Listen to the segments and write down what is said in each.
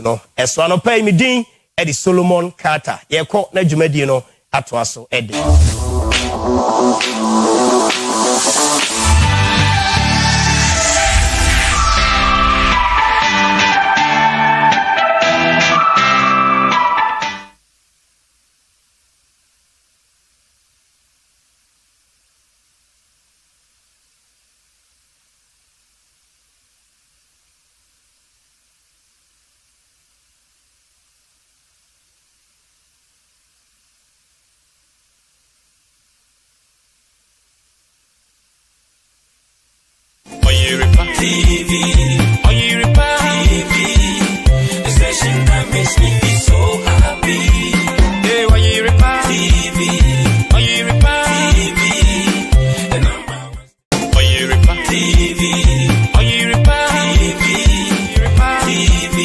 no eso no pay me din e di Solomon Carter ye ko na dwumadi no atoa so e de Oyerepa TV, Oyerepa TV, the station that makes me feel so happy. Hey, Oyerepa TV, Oyerepa TV, the number one. Oyerepa TV, Oyerepa TV, Oyerepa TV.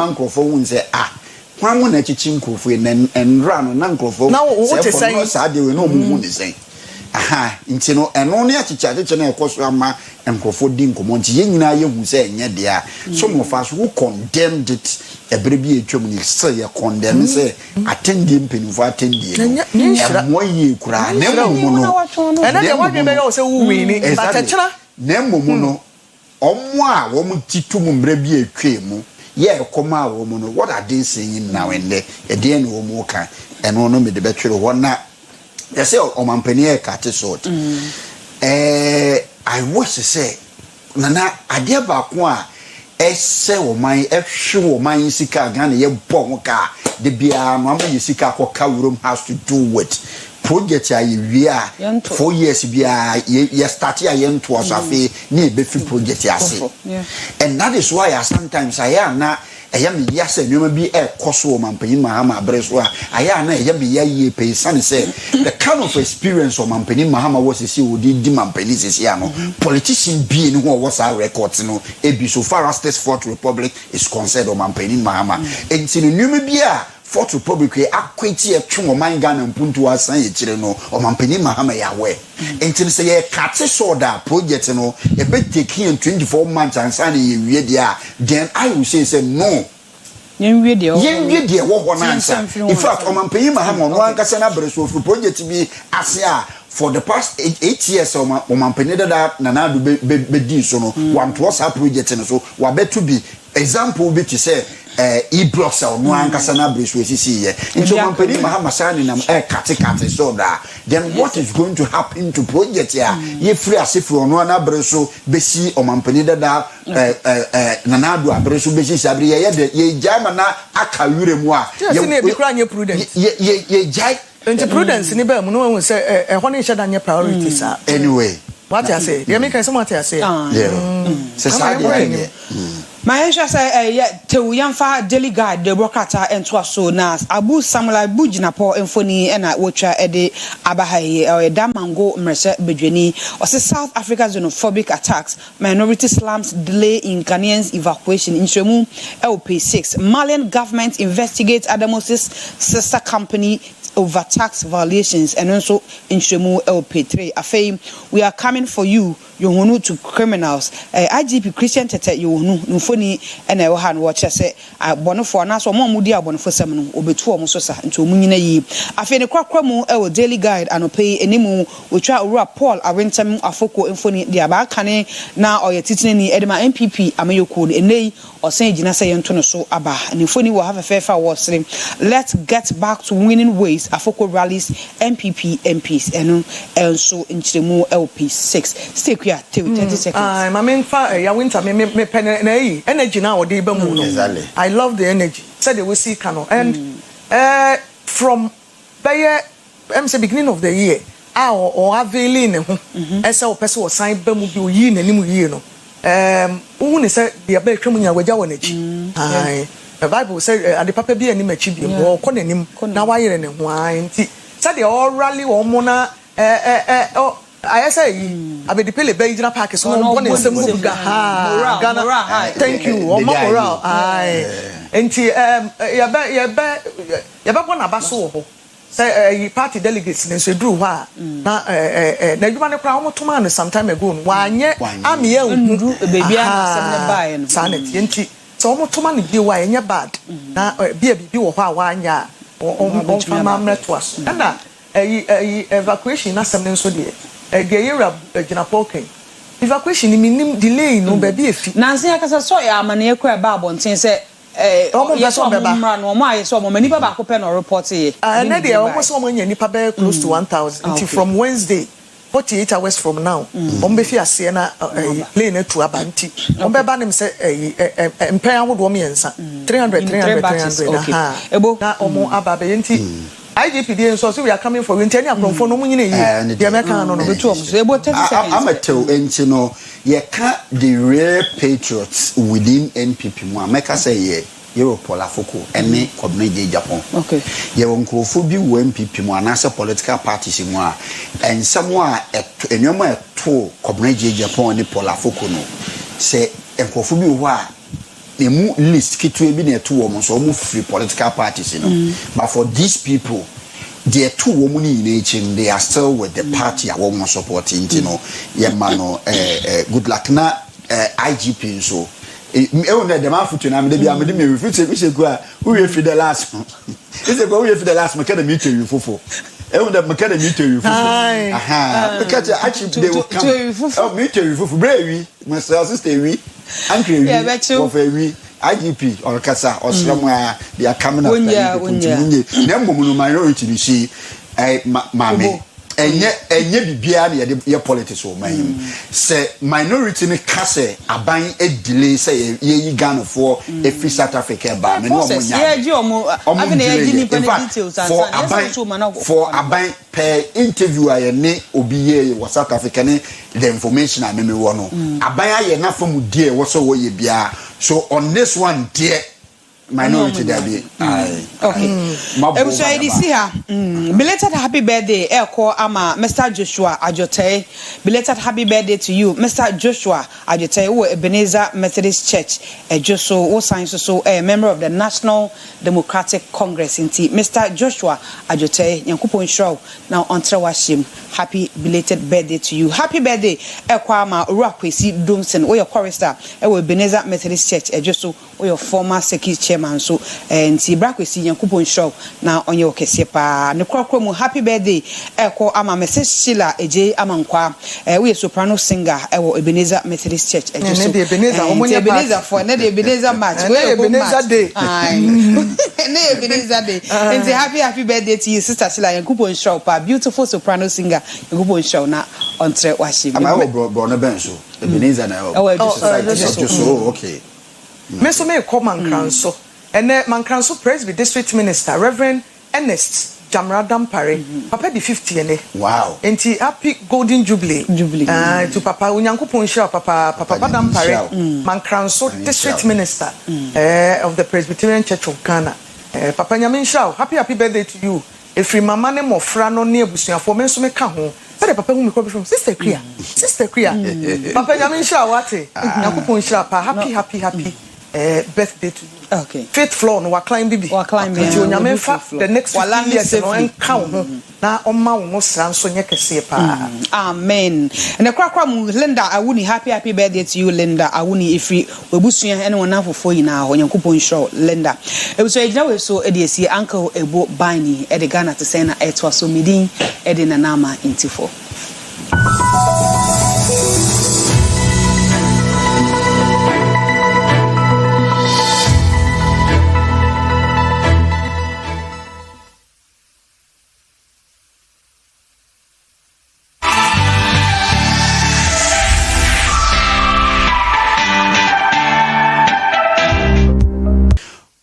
nkrofo hu nse kwan mo na chichi nkrofo enra no na nkrofo na wo te say sa de we no mu hu ne sen nti no eno ne achicha na ekoso ama nkrofo di nkomo nti ye nyina ye hu se enye de a some of us who condemned it ebere bi etwom ni say ye condemn say attending penufo attending mo ye kura na mo no ena de wadwe be yo say wo wi ni batachira na mo no omo a wo mu titu mu mbre bi etwe mu ye ekoma wo mu no what are they saying now and there e de no wo ka eno no me de betwere wo na they say omampani e kate sort I wish to say nana ade ba ko a ese wo man ehwe wo man sika Ghana ye bo mo ka de bia no am ye sika ko ka wurom has to do with project ya we are 4 years bia ye start ya ye nto asafe ni be fi project ya se and that is why sometimes I am na eya me ya se nyoma bi koso o mampanyin mahama abreso a aya na eya bi ya ye pe sane say the kind of experience o mampanyin mahama was see odi di mampanyin sisi ano politician bi ni who was our records no ebi so far as this Fourth Republic is concerned o mampanyin mahama enti no nyoma bi a Fourth Republic akweti etwe o man Ghana mpuntu asan ye kire no o mampanyin mahama ya we enti say ye kate soda project no e be take in 24 months and san ye wie dia then I will say no yen wie dia wo ho na ansa in fact o mampanyin mahama no ankasa na breso for project bi ase a for the past 8 years o mampanyin da na do be di so no one plus a project no so wa betu bi example bi to say e-blocks no ankasa na breso esisi ye into mampanyin mahama sani na kate so da then what is going to happen to project ya ye free asefro no na breso besi o mampanyin da na do abreso besi sabri ye jama na akawure mu a ye bi kra nye prudence ye jai into prudence ni ba mu no hu say ho ne sheda nye priorities anyway what I say they make some what I say say say Maisha say te uyamfa daily guide de brokata ento so na Abu Samuel Bujinapo emfoni na wotwa ede abahai da mango mrese bedwani o say South Africa xenophobic attacks minority slums delay in Ghanaians evacuation in Shemu LP6 Malian government investigates Adamos's sister company over tax violations and also in Shemu LP3 afei we are coming for you yohunu to criminals IGP Christian Tete yohunu nfoni na e ha no wo che abonofo na so mo mudi abonofo sem no obetu o mo so sa nti o munyina yi afei ne kwakwa mu e daily guide anopai enimu otwa owura Paul Awentam afoko mfoni dia ba kane na oyetetinani edema MPP amayoko enei osan gina say yento no so aba nfoni wo have a fair was let's get back to winning ways afoko rallies MPP MPs eno enso nchiremu LP6 stay here 30 seconds my main ya winter me pen na yi energy na odi ba mu no I love the energy said they will see cano and from the beginning of the year or availing ho esa o person o sign ba mu bi o yi nani mu yi no who ne say the be twemu nya wagya wanachi the Bible say ade papa bi ani machi bi o ko nanim na wa yere ne ho anti said they all rally o mo na I say abedi pele be jina park so no one in semu ga ha Ghana thank you o moral enti ya be bona baso ho say party delegates ne so dru ho a na na djuma ne kra o motoma no some time ago wa anye amia ndu baby am ne buy no sanet enti so o motoma ne bi wa enye bad na bi bi wo ho a wa anya o fama mretwas na evacuation na some ne so de Gayera Jinapoke. Evacuation in delay no baby if Nancy Akasa saw ya amane ekwa ba abonten say yes o mra no ma yes o mo nipa ba ko pe no report here na dey almost so many nipa be close to 1000 until from Wednesday 48 hours from now be fi ase na plane to abanti be ba nem say empan awodo me yensa 300 ebo na omo aba be yenti IGP dey so we are coming for winter any akronfo no munyine yi the American no betu om so ebo 30 seconds I'm a tell enti no ye ka the rare patriots within NPP mu America say ye Europe Afoko ene Kobneje Japan okay ye wonkrofo bi wo NPP mu anase political parties mu a ensamo a enwoma eto Kobneje Japan ni Paul Afoko no say enkrofo bi wo a emu list kitwe bi na to wo so omo free political parties but for these people the two women in each they are still with the party I want supporting good luck na IGP so the man for tonight maybe I'm me refuse we go who for the last is go we for the last make them meet you fofo the make them meet you fofo because actually they will come meet you fofo brewi my sister we uncle we IGP or Kasa or somewhere they are coming up na mbomu minority ni see mame enye bibia na ye politics o man say minority ni kase aban e delay say ye Ghana for e free South Africa ba me no omunya ye ji omo abi na ye ji ni details for aban per interview aye ne obi ye wa South Africa ne the information I me wo no aban aye na from die wo so wo ye bia. So on this one, dear minority there be. Okay. So I see her. Belated happy birthday, Elko Ama, Mr. Joshua Ajote. Belated happy birthday to you, Mr. Joshua Ajote, who Ebenezer Methodist Church, Joso, who signs so a member of the National Democratic Congress. Mr. Joshua Ajote, Yankupon Show. Now on Trawashim. Happy belated birthday to you. Happy birthday, Elko Ama Urakwesi Dumsen, or your chorister, Ebenezer Methodist Church, Joso, or your former secretary chairman. So and see Brakwesi Yankupon Show now on your Kesepa. Nukromu, happy birthday, Elko Ama Message Sheila, AJ Amankwa, we a soprano singer, Ebenezer Methodist Church, Ebenezer for another Ebenezer match. Ebenezer Day. Ebenezer Day. And say happy birthday to you, Sister Sheila Yankupon Show, beautiful soprano singer, Yankupon Show now on Trawashim. I'm Brona Benso, Ebenezer now. Oh, okay. Meso me call Mankranso. And Mankranso Presby District Minister, Reverend Ernest Jamradam Pare. Papa the 50 ene. Wow. Enti happy golden jubilee. To Papa Unyankupon Show, Papa Badam Pare. Mankranso District Minister of the Presbyterian Church of Ghana. Papa Nyamin Show, happy birthday to you. If you mama ne mofra no ne abusia for menso me ka ho. Say papa hu me ko from Sister Kria. Papa Nyamin Show wate. Nyankupon Show pa happy birthday to you. Okay. Fifth floor no wa climb bibi. Wa climb the next 50 years no encounter ho. Na oma wo sra nso nye kese pa. Amen. And the kwakwa mu Linda awuni happy birthday to you Linda awuni ifri obusua ene wona fofo yina ho Nyankopon Show Linda. E so ejina we so e de esi Uncle Ebo Bani e de Ghana to say na etwa so midin e de na nama intifo.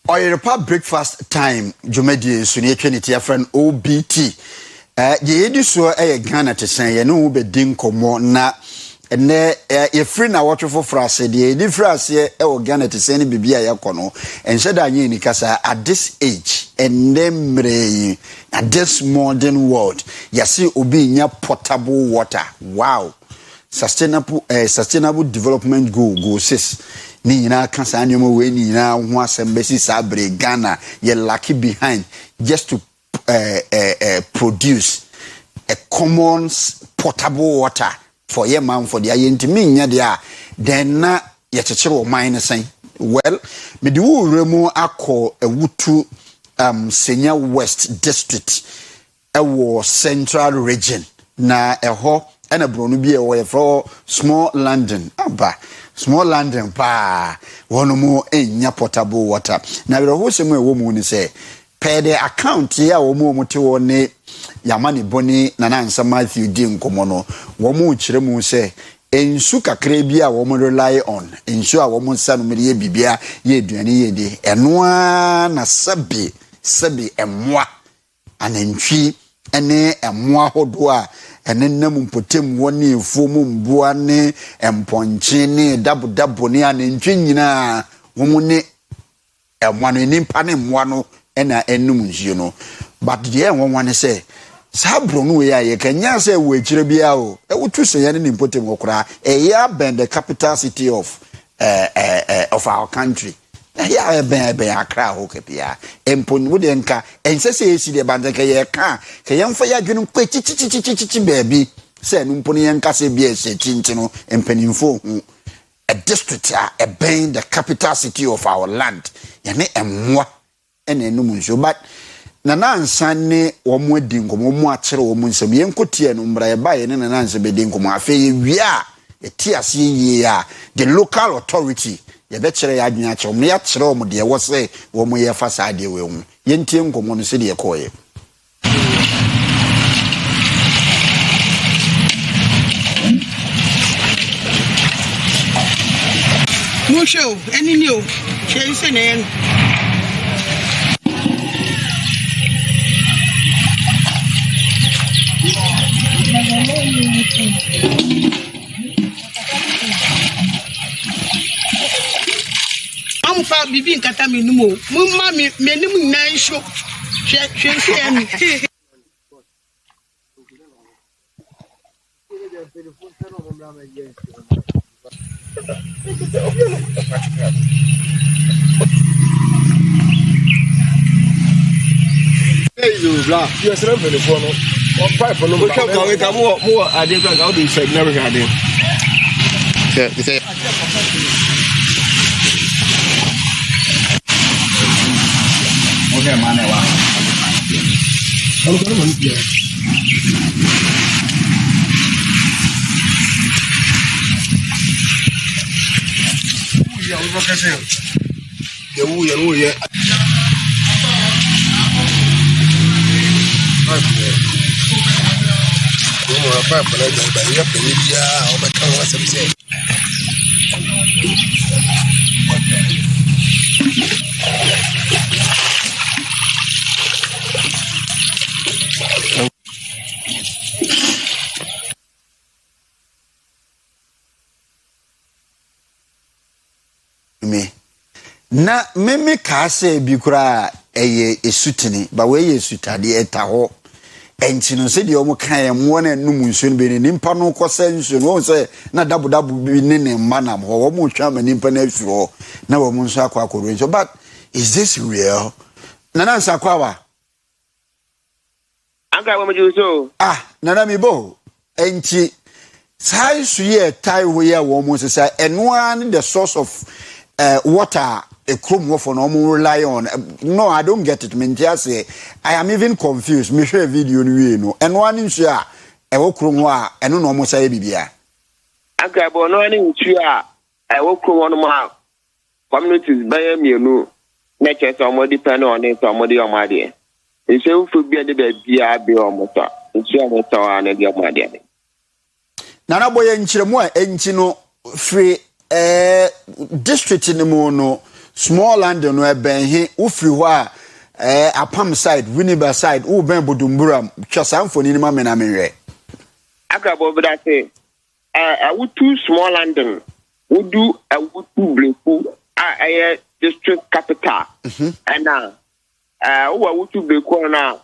Oyerepa Breakfast Time, Jumedi, Sunny Trinity, a friend OBT. Ye do so a Ghana to say, you know, be dinko na, and a friend I watch for phrase, the difference here, Ghana to say, Bibia Yakono, and said I knew Nikasa at this age, and then at this modern world, you see, obi potable water. Wow. Sustainable development goal sis. Ni nyina kansa anyomo we ni nyina ho asembesi sabre Ghana ye lucky behind just to produce a common potable water for your man for the ayentimi nya dia then na ye chechero o man sen well me di wo remu akọ ewutu Senya West District ewo Central Region na eho ena bronu bi e for small London aba small London pa one more enya potable water na we ho semu ewo mu ni say per the account ya wo mu muti woni yamani boni na nansa Matthew di nkomo no wo mu kire mu say ensu kakra bi a wo mu rely on ensu a wo mu sanu me ye bibia ye aduane ye de enoa na sabi emwa anantwi ene emwa hodo a ene nam mpotem woni efumu mbua ne emponche ne dabo ne anantwi nyina wo mu ne emwa no nimpa ne mwa no ena enum nsuo no but the one say sabro no we aye kanya say we kire bia o e wotu se yane nimpotem okra e ya bend the capital city of our country ya ben akra ho kepia empon wo de nka ensese esi de banze ke ye ka ke yemfa ya dwenu kwa chichichichichi baabi se no mponi yenka se bia se chinchino empanimfo hu a district a ben the capital city of our land yane emwa ene enum nso but nana ansane wo mo adi nkomo mo akere wo mo nsem yenkotie no mbra ye ba ye ne nana anse bedi nkomo afa ye wia eti ase ye ya the local authority ye be kire ya adwena kire mo ya kire wo de wo se wo mo ye fa sa de we hu ye ntie nkomo no se de ye koye mo show eni ni o se se ne I'm far bibi nkata me numo mo ma me nim na show hwe se en Hey, you blah. You are for the phone. Or pipe for no more. I did go out in said never had it. You say, okay man e wa ya uno que sea. Ya. Como a papa la ya pedia o ba kan wa se. Na meme ka se bi kura eye esutini ba we ye sutade eta ho enti no se de o mo kan ye mo na num nsuo no be ni nimpa no kosa nsuo no se na dabu bi ne ne manam ho wo mo twa ma nimpa na afiro na wo mo nso akwa so but is this real nana nsa kwa wa anka wo mo so nana mi bo enti sai su ye tai ho ye wo mo se say eno an the source of water a chrome for no more rely on. No, I don't get it. Me just say I am even confused. Me share video ni no. And one in share e wo chrome wa eno no mo say bibia. Anka bo no ani ntu a e wo chrome no ma communities by me no. Na che so mo depend on it so mo dey o ma dey. E se wo fo bia de bia be o mo ta. Ntu o mo ta na dey o ma dey. Nana boye nchiremu a enchi no free district ni mo no small land no eben he ufri ho a apam side Winneba side u ben bodumbura twasanfo ni ma me na menwe akabo bida say awutu small land wodu awutu bleku district capital and wo awutu bleku na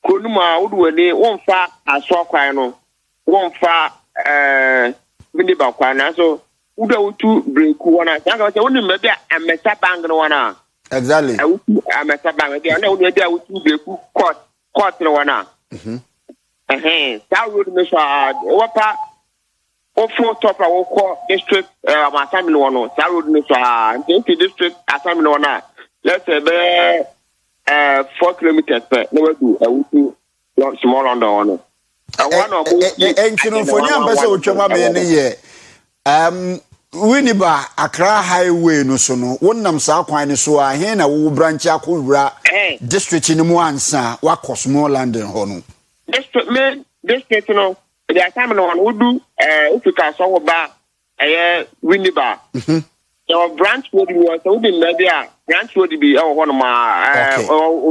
konuma wodu wani wonfa asokwan no wonfa Winneba kwa na so uda wutu breku wana sanga se woni mebe amesa bang no wana exactly wutu amesa bang de na woni dia wutu breku court no wana that road me so wapa ofo top a woko district assignment no no that road me so into district assignment wana let's say 4 kilometers per no we do wutu small London wana enkino foni ambase otwama me ne ye Winneba Accra highway no so no wonnam sa kwan ne so a he na wo branch akowura district ni mu ansa wa small land ho no district no the assignment no wo do Africa so wo ba Winneba your branch would be so be media branch would be ho no ma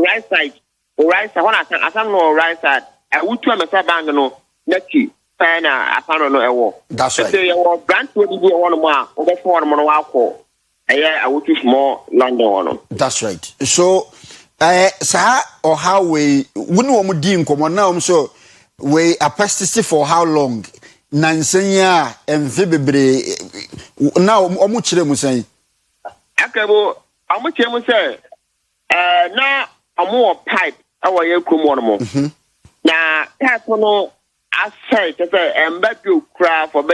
right side when asan no right side wutu amesa bang no neki na asano no ewo that's right say your branch would be one more over for one more wako awutu small land one that's right so sa or how we wonu wo di nkomo na so we a persist for how long nansanya emfe bebre na omu kire mu san akabo I'm say na amo pipe awo ye kurom no na pipe no asai te say embabi okra for be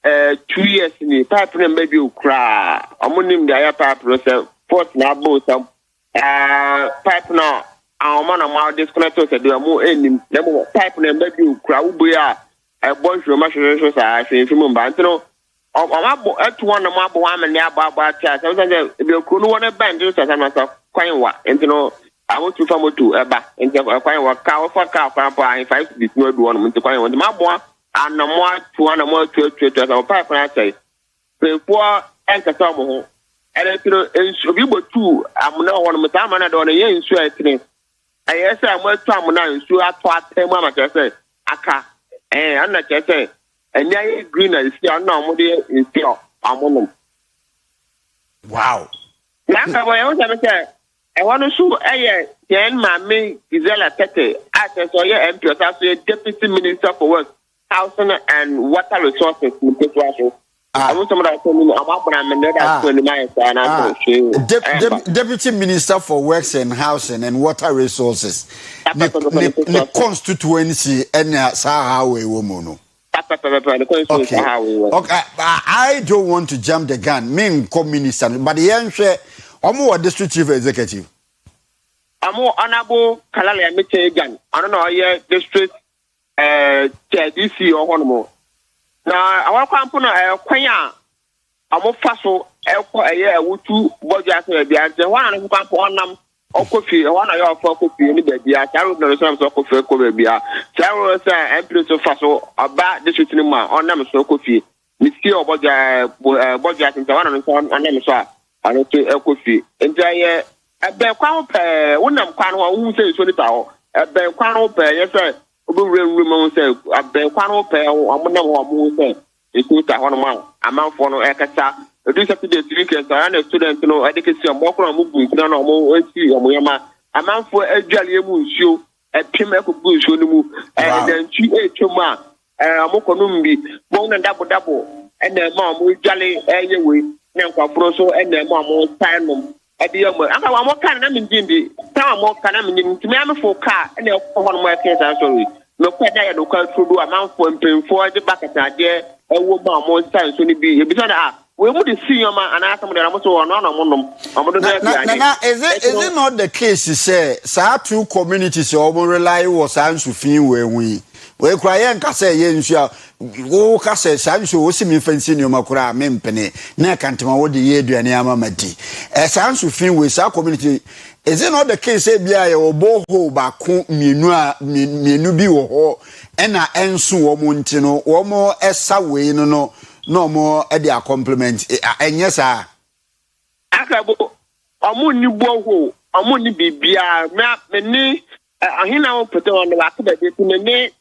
2 years ni pipe no embabi okra amo nim da ya pipe no say port na bo some pipe no amo na ma disconnect to say do amo enim na mo pipe no embabi okra wo boya e boy show ma show sa say fimu ba ntino amabo etuwa na mabo wa mane ababa tia so say e be okro no wona band so say na so kwan wa ntino awo tu famotu eba nti kwan wa ka wo fa ka kwan pa 5 bit no do no nti kwan wa mabo anamo atu anamo atu so pa kwan say pe po enka so mo ho ele tiro ensu bi botu amuna wo no mutama na do no ye ensu etire ayesa amo atu amuna ensu ato atemu amaka say aka anna say and yeah, green is still no more is still amonum. Wow. Now, I want to show a mammy Gisela Tete, as a MP, as a deputy minister for work, housing and water resources. I want somebody to tell me about Deputy Minister for Works and Housing and Water Resources. The constituency and Sahawe woman. Okay. I don't want to jump the gun. Me co-minister, but the answer, I'm district chief executive. I'm more honorable Kalale Amichegan. I don't know, district DC or one more. Now, our company, Quenya, I'm more faso, a year, would two budgets, the one who come for one. Okofi one of your Okofi any baby a Charo no some Okofi ko baby a Charo say employ so far so about this shooting ma on nam so Okofi ni see oboja nta one no on nam so a no to Okofi nta ye ebe kwa pe wonam kwa no hu say so nita ho ebe kwa no pe ye say obi wure mo say ebe kwa no pe omonam ho mo say eku ta ho no ma amanfo no ekata do Saturday 3 weekends and students no education mo kro mo bu na no mo anti omoyama amanfo adwale mu nsuo epem ekobu nsuo no mu then 2 etwoma mo konum bi mo na dabo ena ma mo dwale yewe na nkwaforo so ena ma mo time ade yam aka wa mo kan na mindimbi ta mo kan na mindimbi me amfo ka ena ho no mo ekesa sorry no kwada ya no kwa tudu amanfo mpemfo de bakata de ewo ma mo time so ni bi e bi na we would see your man and ask them to is it not the case to say two communities rely was answer fee where we cry and say yes go say sanso see me fancy no makura mempene na kantima wo de yedu ane amamati sanso fee we sa community is it not the case say bia ye oboho ba ko mienu bi wo ho na enso wo mo ntino wo mo esa we no no more at their compliment and yes sir akabo omuni boho omuni bibia me ni ahina wo pete on la ka be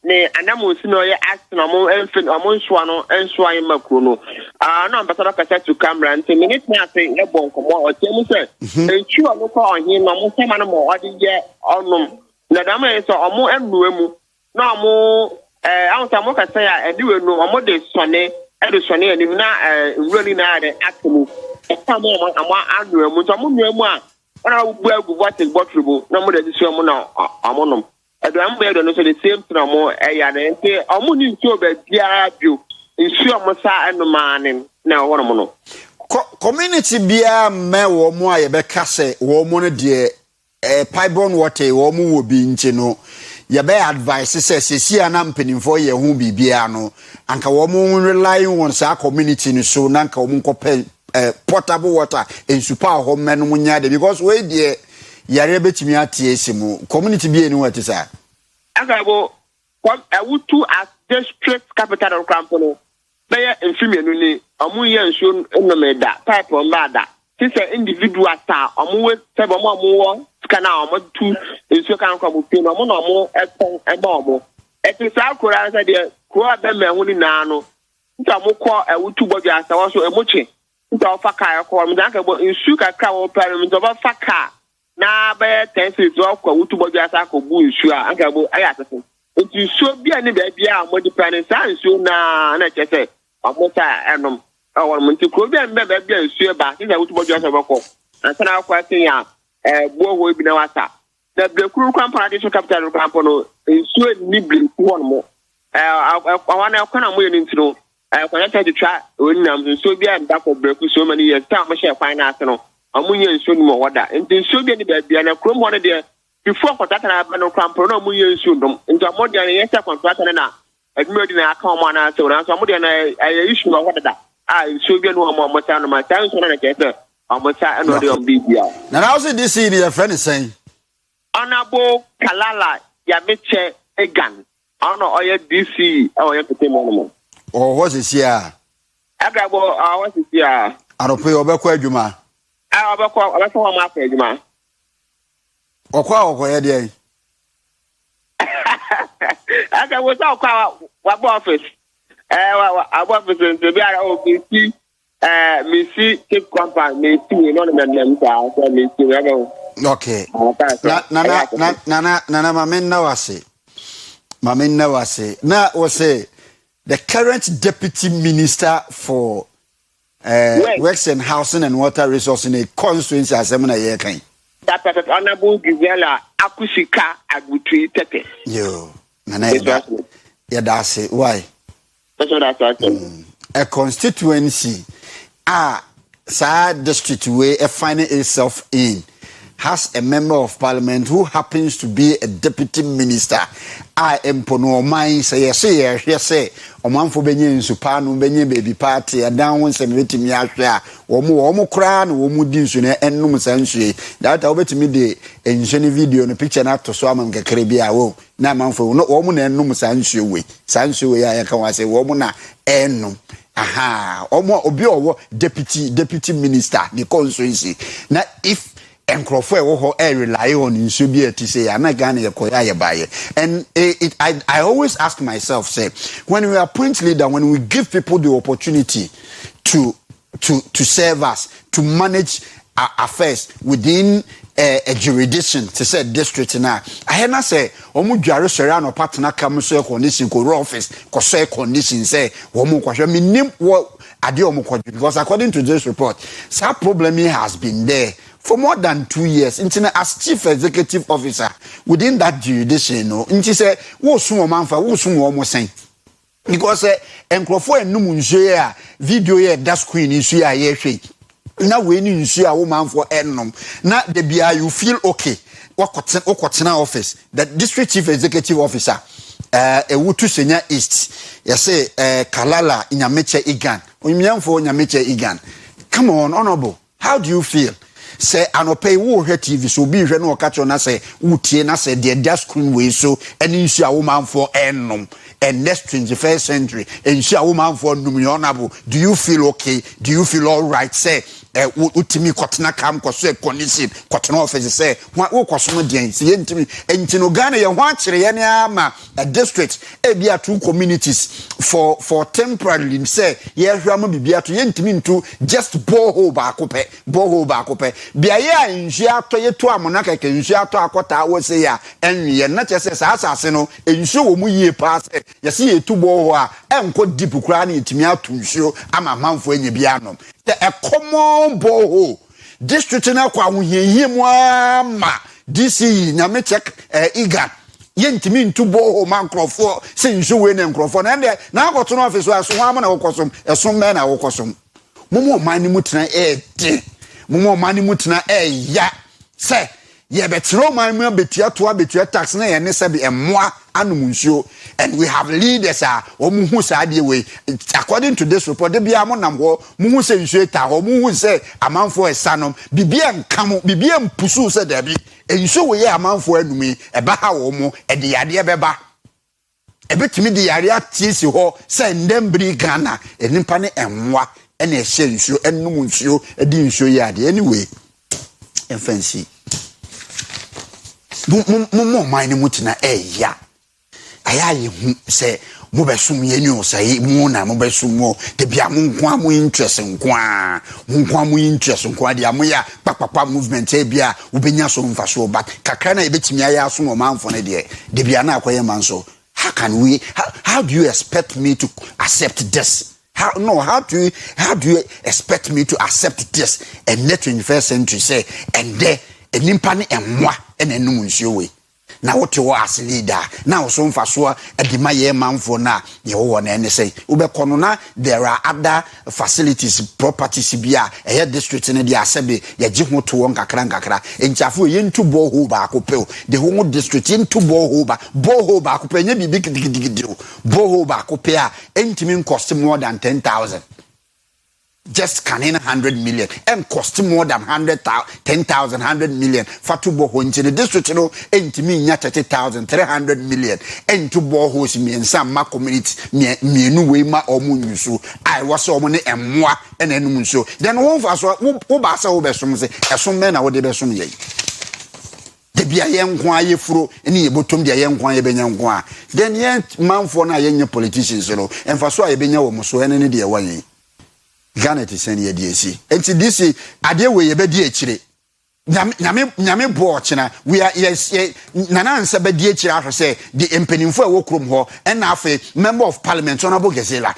ne anamu si no ye ask no mo enfin omo nsoa no ensoa ye makro no no ambassador ka set to camera and minute na say e bon komo o temu say enchu no ko ohin no mo sama no mo odi ye onum na da me so omo enuemu na omo awon sa mo ka say a ediwe no omo de sone edusone ani na really na de atomu amo anu mu to mo nuemu a ona bu agu bottle na mo de disi mo na amonom edo am be do no so the same thing mo ya de nte omo ni nti oba biara bio nsu omo sa enu maane na wono mo no community bia me wo mo a ye be kase wo mo no de pipeborne water wo mo wo bi nti no ya be advice say sesia na mpenimfo ye hu bibia no anka wo mo rely on sa community ni so na anka wo mo kope potable water en super ho men mo nya de because we de yare betimi atie simu community bi eni wati sa anka go awutu as district capital of Crampono be ya enfimienu ni amu ye nso no meda pipe on bada say individual star omo sebo mo wo kana omo tu enso kan kwa mo pe no mo no mo ekon eba omo etisa akora sa de ko abe mehu ni na no nta mo ko awutu bodwa asa wo so emoche nta ofa ka ko mo dan ka bo ensu ka ka wo pa mo nta ba fa ka na be 10 feet wo ko awutu bodwa asa ko bu ensu a anka bo aya asese nti so bia ni ba bia mo depend sa ensu na chese omo ta enom awon mo nti ko bia mbe ba bia ensu ba ni awutu bodwa asa ba ko and sana Akua Asiedua boho bi na wasa na brekuru kwampa de so capital kwampa no nsuo ni bleku ho no awana akwana mo yeni ntino kwanya de twa onam nsuo bi a ndakọ breku so many years time mo share finance no amunye nsuo ni mo wada nsuo bi ni bia na krom ho no de before contract na no kwampa no amunye nsuo ndom nti amodi na yes contract na admiro na aka mo na so na so amodi na issue no wada da nsuo bi no mo ta no ma ta nsuo na kete amosa eno de on bibia na now see this in your friend is saying Honorable Kalala Yameche Egan ono oye DC oye pete mo oh what is here agabo what is here arope obekọ adwuma obekọ ma fa adwuma okwa ye dey agabo sa okwa wa office office nte bi ara obisi Missy keep company me see no na so me see we okay na mamenna wase na we say the current deputy minister for works and housing and water resources in a constituency assemble here kan that honorable Gisela Akusika Agutri Tete yo na ya da say why that's what a constituency district where a finding itself in has a member of parliament who happens to be a deputy minister. Empono mind say yes, Omanfo benye nsupa no benye baby party and down once and wetimi ahwe omo kra na omo di nsu na ennum sansuye that obetimi de enhene video no picture na to so amam kekere bia wo na amanfo no omo na ennum sansuye ya ka wa say omo na ennum omo obi owo deputy minister the constituency na if enkrofo e wo ho rely on nsu bi ati say na Ghana ye koya ye baye and I always ask myself say when we appoint leader, when we give people the opportunity to serve us, to manage our affairs within a jurisdiction to say district na I na say omu dware sere no partner come so condition ko office ko so condition say omu kwahwe minim wo ade omu kwaju because according to this report some problem has been there for more than 2 years. As chief executive officer within that jurisdiction, inti say wo sun o manfa wo sun o mo sen because enkrofo enum nje a video here that screen nsu a ye hwe na we ni nsu a wo manfo enum na de bia you feel okay wakotena office the district chief executive officer Ewutu Senya East say Kalala Nyameche Igan onyamfo Nyameche Igan. Come on, honorable, how do you feel? Say anope wo hwe TV so bi hwe na okacho na say utie na say the just screen we so any issue a woman for ennom and next 21st century issue a woman for honorable, do you feel okay? Do you feel all right? Say utimi kotena kam ko so condition kotena office say wo kwaso den say ntimi entino Ghana ye ho akire ye ne ama a district e bia two communities for temporarily say ye hwama bibia to ye ntimi ntu just borehole ba kope bia ye anhia ato ye to amona keke nhia ato akota wo say ya enwie na chese sa asase no enhio wo mu yie pa say ye se ye tu borehole a enko deep kura na etimi ato nhio ama manfo anya bia no a common borehole district na kwa huhie mu ama DC Nyameche Igan yentimi ntu borehole mankrofo se nsu we na nkrofo na ende na akoto no office aso ho am na wokosom esom me na wokosom momo mani mutena momo mani mutena ya se ye betro man mu betua tax na ye ne se be emmoa anum nsuo and we have leaders omuhu sa de we according to this report de bia mo nam ho muhu se nsuo ta ho muhu se amanfo esanom bibia nkamo bibia mpusu se da bi nsuo we ye amanfo anumi eba ha wo mo e de yade beba ebetimi de yare atiesi ho se ndembri Ghana enimpa ne enwa ene ehye nsuo enum nsuo edi nsuo yade anyway fancy mo mine mutina ya ayaye hu se mo besum ye ni o sai mu na mo besum de bia mo nko amu interest nko de amoya papapa movement e bia ubenya so mfa so but kakra na ebetimi aya so mo manfo ne de bia na akoye manso how do you expect me to accept this? How do you expect me to accept this and net 21st century say and there and nimpani and moi and a numuncio way. Now what you are as leader now so far so at the my man for now you want any say ube konona there are other facilities properties bia a district in the asebi ya jihu to one kakra in chafu into boho ba kopel the whole district into boho ba kopel ye big boho ba kopel entimin cost more than 10,000. Just canning 100 million and cost more than 10,000, 100 million. Fatu boho into the district, you know, and to me, 30,000, 300 million. And to bohos me and some ma community, me no way ma or munusu. I was so many and moi and enumunso. Then one of us, who basa obesum say, as some men are what they besum ye. The be a young kwa ye fro, any bottom the young kwa ye benyangwa. Then yet, man for na young politicians, you know, and for so I benya almost any day away. Ghana to send ye DSC. And to this, idea where you be DHD. Nyame Borchina, we are yes, Nana Sabe DHD say the impending for work room hall and now a member of parliament, Honorable Gazela.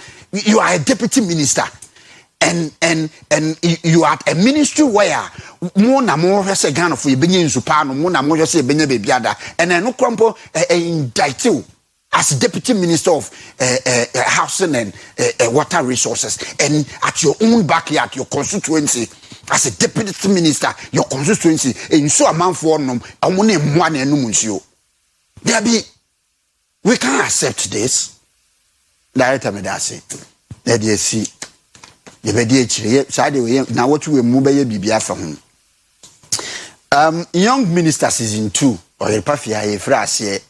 You are a deputy minister. And you are a ministry where more na more has a gun for you being in Supano, more na more just say Benya Biada, and I no crumple indict you. As Deputy Minister of Housing and Water Resources, and at your own backyard, your constituency, as a Deputy Minister, your constituency, and so a man for them, I want him one and no there be, we can't accept this. Director Medasi, let you see the BDH side now what we move by BBA from him. Young Minister Season 2, or a Pafia Frase.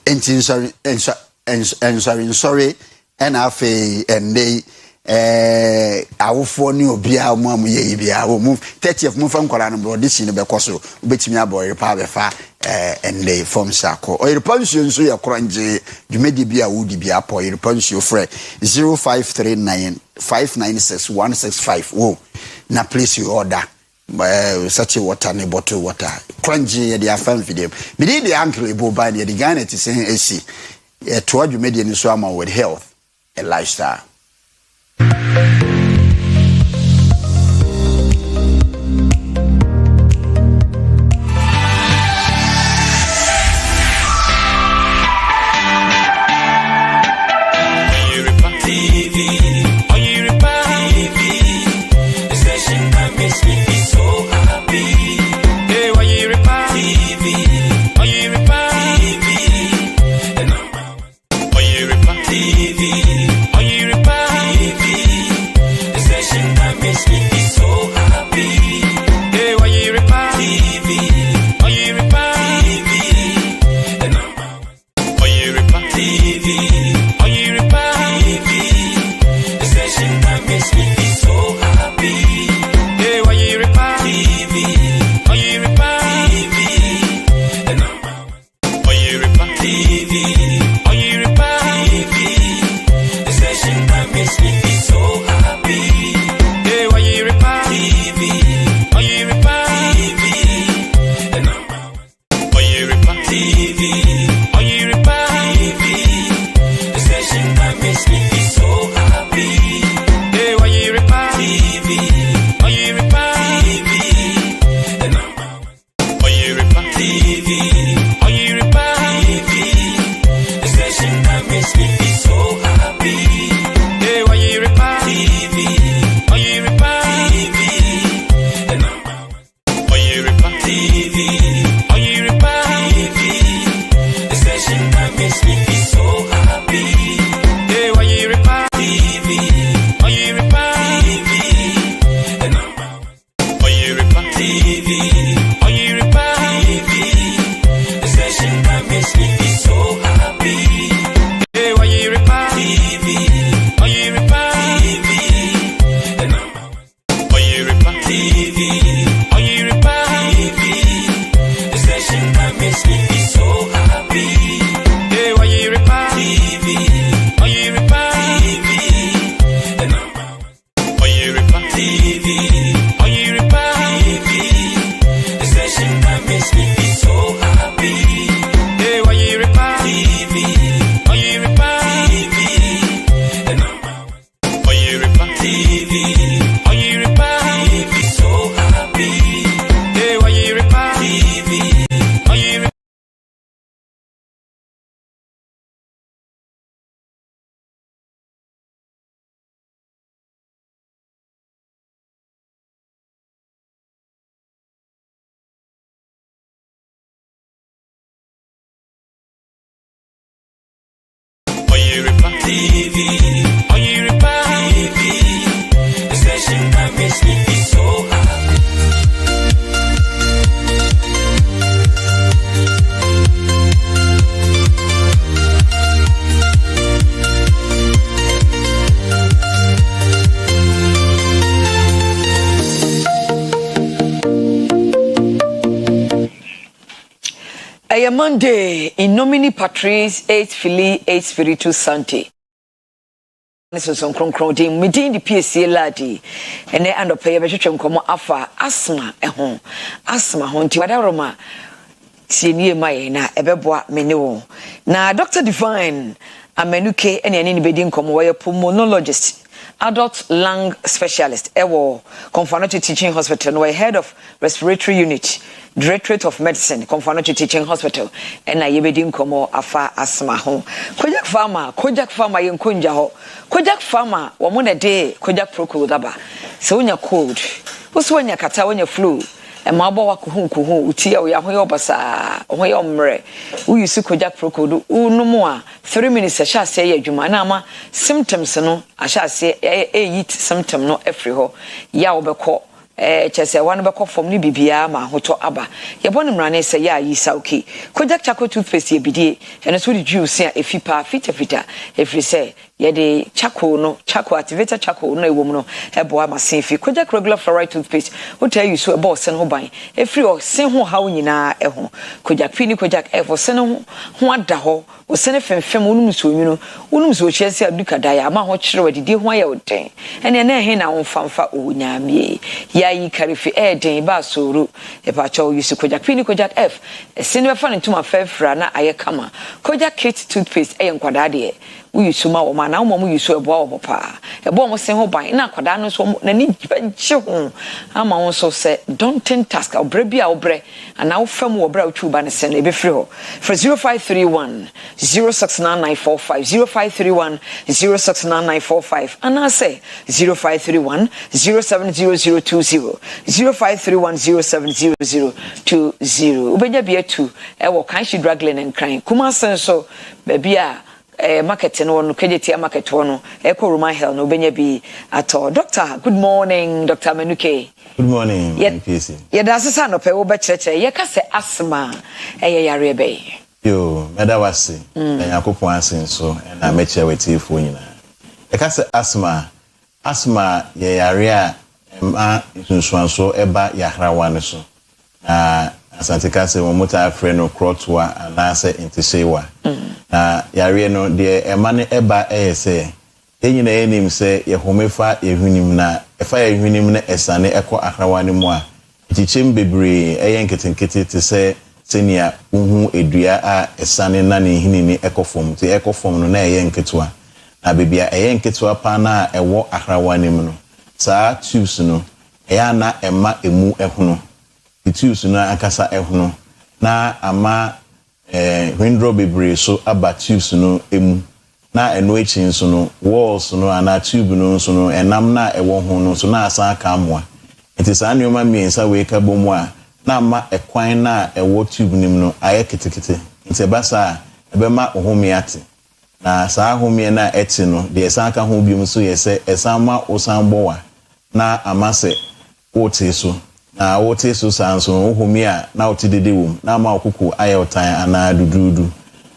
Sorry, and and they our phone you be our mom ye be our move 30th move from Koran this in the Becoso, which me a boy power far and they form Sako or your pension so your crunchy you may be a woody be up or your pension friend 0539 596 165. Oh, now please you order. Such a water and a bottle water. Crunchy, the fan video. Me did the Uncle Ebo by the Ghana to say, AC, toward you made in summer with health and lifestyle. Oyerepa TV, Oyerepa TV, the station that makes me feel so happy. Hey, Oyerepa TV, Oyerepa TV, the number one. Oyerepa TV, Oyerepa TV, the station that makes me feel so happy. Hey, Oyerepa TV, Oyerepa TV, the number one. Oyerepa TV, Oyerepa TV, the station that makes me feel so happy. Hey, Oyerepa TV, Oyerepa TV, the number one. Oyerepa TV, Oyerepa TV, the station that makes me feel so happy. Hey, Oyerepa TV, Oyerepa TV, the number one. Oyerepa TV, Oyerepa TV, the station that makes me feel so happy. Hey, Oyerepa TV, Oyerepa TV, the number one. Oyerepa TV, Oyerepa TV, the station that makes me feel so happy. Hey, Oyerepa TV, Oyerepa TV, the number one. Oyerepa TV, Oyerepa TV, the station that makes me feel so happy. Hey, Oyerepa TV, Oyerepa TV, the number one. Oyerepa TV, Oyerepa TV, the station that makes me feel so happy. Hey, Oyerepa TV, Oyerepa TV, the number one. Oyerepa TV, Oyerepa TV, the station that makes me feel so happy. Hey, Oyerepa TV, Oyerepa TV, the number one. Oyerepa TV, Oyerepa TV, the station that makes me feel so happy. Hey, Oyerepa TV, Oyerepa TV, the number one. Oyerepa TV, Oyerepa TV, the station that makes me feel so happy. A Monday in nomine Patris et Filii et Spiritus Sancti. This is on Croncrodin, meeting the PSC lady, and they end up pay a vegetarian como afa asthma a home. Asthma honti wadaroma. Senior Mayena, Ebeboa Menu. Now, Dr. Divine, a menuke, and any bedding como way pulmonologist. Adult lung specialist, Ewo, Confanachi Teaching Hospital, no head of respiratory unit, Directorate of Medicine, Confanachi Teaching Hospital, and I yebedin komo afa asma ho. Kojak farmer yin kunja ho. Kojak farmer, wamuna day, kojak procure daba. So when you're cold, who's when you're kata when you flu. E mabo wa kuhu utia ya hoyo basa hoyo mre uyu su kojak prokodo unumu a 3 minutes sha se ya adwuma na ama symptoms no asha se yit symptom no efri ho ya obekọ chese wan bekọ form ni bibia ma hoto aba ye bonu mrane se ya yi sauki kojak chako toothpaste ye bidie ene so di juice a efipa fita efri se ye de chako activator chako no ewom no ebo amasenfi kojak regular fluoride toothpaste what tell you so ebo sen ho ban efri o sen ho hawo nyina eho kojak fini kojak efo sen ho ada ho o sen femfem onum so nwunu onum so chiese aduka daya ama ho kire wadidi ho aye oden ene na he na ho famfa o nyamie ya yi karifi den ba soro e pa cho you so kojak fini kojak f sen be fa ntuma fafra na aye kama kojak kit toothpaste e nkwada de we suma wo mana wo mu yusu ebo wo pa ebo mo se ho ban na kwada no so na ni gye ho ama won so se don't think task obre bia obre ana wo fam wo bra otwu ba ne se na ebe free ho for 0531 069945 0531 069945 ana say 0531 070020 0531 070020 ubenya bia tu e wo kan shi draglen and crying kuma sen so bia market no KJT market no Roman Hill no benya bi at all. Doctor, good morning, Dr. Menuke. Good morning, PC. Yeah, that's a son of a over church. You can say asthma, yare bay. Yo, Medawasi, and Yakupo answering so, and I met you with you for you. You can say asthma, yare, so eba yahra one so. Asantika se mo muta afre no krotwa anase intisewa na yare no de emane eba se enyina enim se ye homefa ehwunim na efa ehwunim na esane ekọ akrawane mu a tichim bebre eyenketenkete te se senia uhu edua a esane na ne hinini ekofom te ekofom no na eyenketwa na bebia eyenketwa pa na ewo akrawane mu no saa tubes no eya na ema emu ehunu tubes na akasa ehunu na ama windrow bebre so aba tubes no emu na eno echi nso no walls no ana tube no nso no enam na ewo ho no so na asa aka amoa enti saa nneoma miensa we ka bomu a na ama ekwan na ewo tube nim no aye kitikiti enti basa ebema ohome ate na saa home na eti no de esa aka ho biom so yese esa ma osambowa na amase wote so na wote so sanso ohome a na otidede wom na ama okuku aye otan ana dududu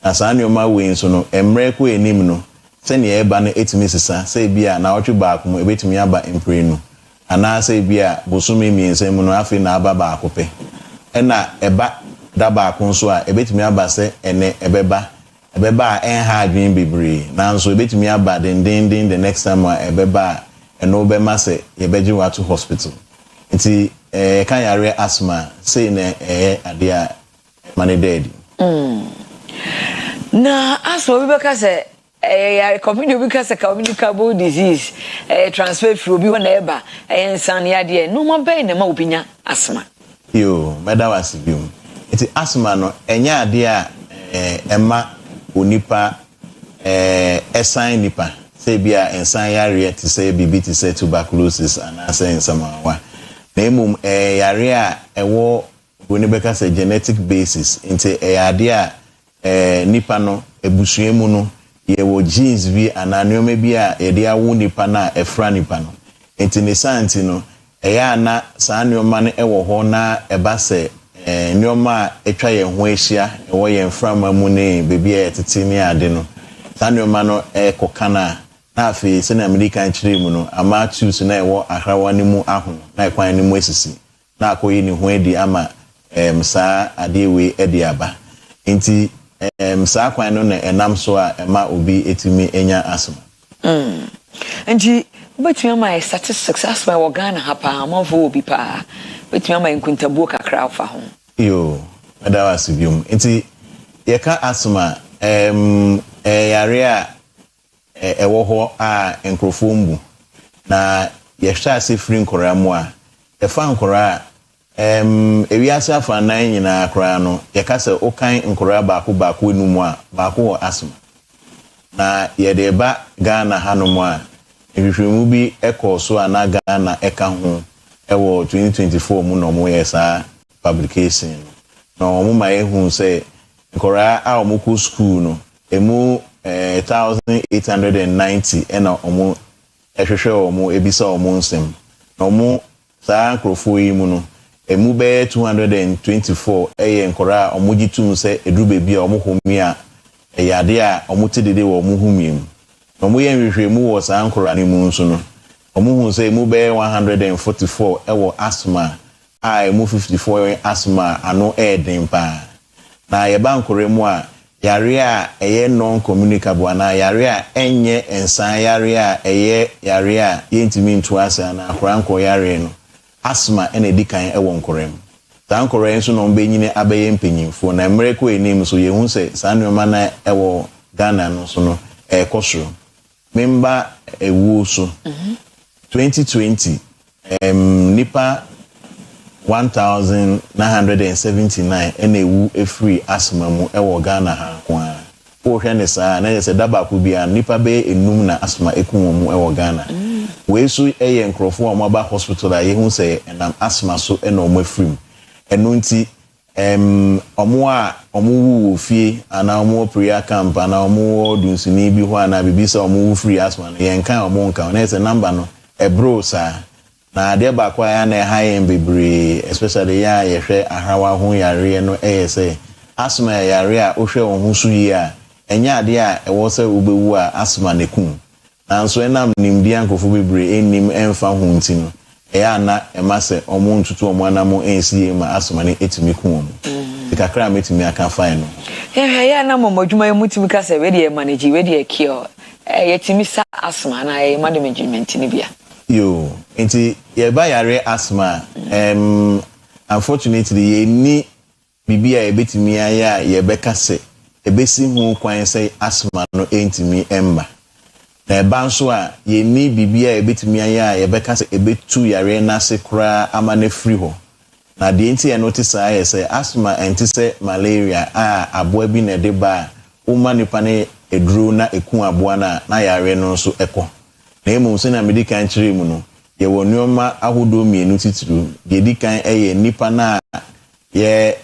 na saa nneoma we nso no emre ko enim no sene eba na etimi sisa se bia na otwe baako mu ebetimi aba emprenu ana se bia bosumi miense mu no afi na aba baako pe ena eba da baako nso a ebetimi aba se ene ebeba enha adwin bebre na nso ebetimi aba den the next time a ebeba eno be ma se yebeji wa to hospital nti kan yare asthma say na ade a mane dead na asthma we because communicable disease transfer through bi wona eba ensan ya de no mo be na ma obinya asthma yo meda wasibium nti asthma no enya ade a ema onipa esan nipa say bia ensan yare ti say bibi ti say tuberculosis and say ensamawa na emum yare a ewo woni beka say genetic basis nti ade a nipa no ebusuemu no ye wo jeans bi ananyo bi a ye de awu nipa na efra nipa no enti ne santi no eya na saa nneoma no ewo ho na eba se nneoma etwa ye ho ehia ewo ye mframa mu ne bebi a tete ne ade no saa nneoma no kokana na afi se na American chire mu no ama choose na ewo ahrawa ne mu aho na ekwan ne mu esisi na akoyi ne ho edi ama saa ade we edi aba enti saa kwan no na enam so a ema obi etimi enya asma nji betumi ama statistics asma wo Ghana hapa amavo obi pa betumi ama nkuntabuo kakra afa ho yo ada wasibium enti yeka asma yare a ewo ho a enkrofo mbu na yehwa ase free nkora mu a efa nkora ewiase afa nan nyina akora no yeka se okan nkora baako enumu a baako asma na yede ba Ghana hanomu a ehwehwemu bi ekoso ana Ghana eka ho ewo 2024 mu no mo yesa publication na omo ma ehun se nkora a omo ku school no emu 1890 ena omo ehwehwe omo ebisa omo nsem na omo saa nkrofo yi mu no emu be 224 eye nkora omo gitum se edrube bi a omo homi a eyade a omo tidede wo omo humiem na omo yen hwehwemu wo saa nkora ne mu nso no omo hu se emu be 144 ewo asthma a emu 54 asthma ano eden pa na yeba nkora mu a yare a eye non communicable na yare a enye ensan yare a eye yare a yentimi ntu asa na akora nko yare no asthma ene dikan ewo nkorem ta nkorem so no mbenyine abeye mpanyimfo na mmereko enim so yehu se sanoma na ewo Ghana no so no ekosoro member ewu so 2020 nipa 1979 ene ewu free asthma mu ewo Ghana ha kwa o hwe ne saa na yese daba ko bia nipa be enum na asthma ekun mu ewo Ghana we so eye nkrofo o maba hospital a yehu se enam asthma so ena o mafrim enu nti omo a omo wu ofie ana omo prayer camp ana omo dunsini bi ho ana bibisa omo wu free asthma no yenkan omo nka na yese number no ebro sa na ade ba kwa ya na high bebre especially ya yehwe ahrawa ho yare no say asthma yare a ohwe wo ho so yi a enya ade a ewo se ubewu a asthma nekum na nso enam nimdi ankofo bebre enim emfa ho nti no eya na emase omo ntutu omo anamo ensie ma asthma ne etimi kum omo ikakra metimi aka fine no ya na momodwuma yemutimi ka se we de manage we de cure yetimi sa asthma na management ni bia yo enti ye ba yare asthma unfortunately ye ni bibia ebetimi aya ye beka se ebesi hu kwan se asthma no entimi emba na eba nso a ye ni bibia ebetimi aya ye beka se ebetu yare na se kra amane free ho na de enti e notice aye se asthma enti se malaria a aboa bi na de ba uma nipa ne eduro na ekun aboa na yare no nso ekọ na emu se na medical chire mu no ye wonoma ahodo mienu titru de dikan eye nipa na ye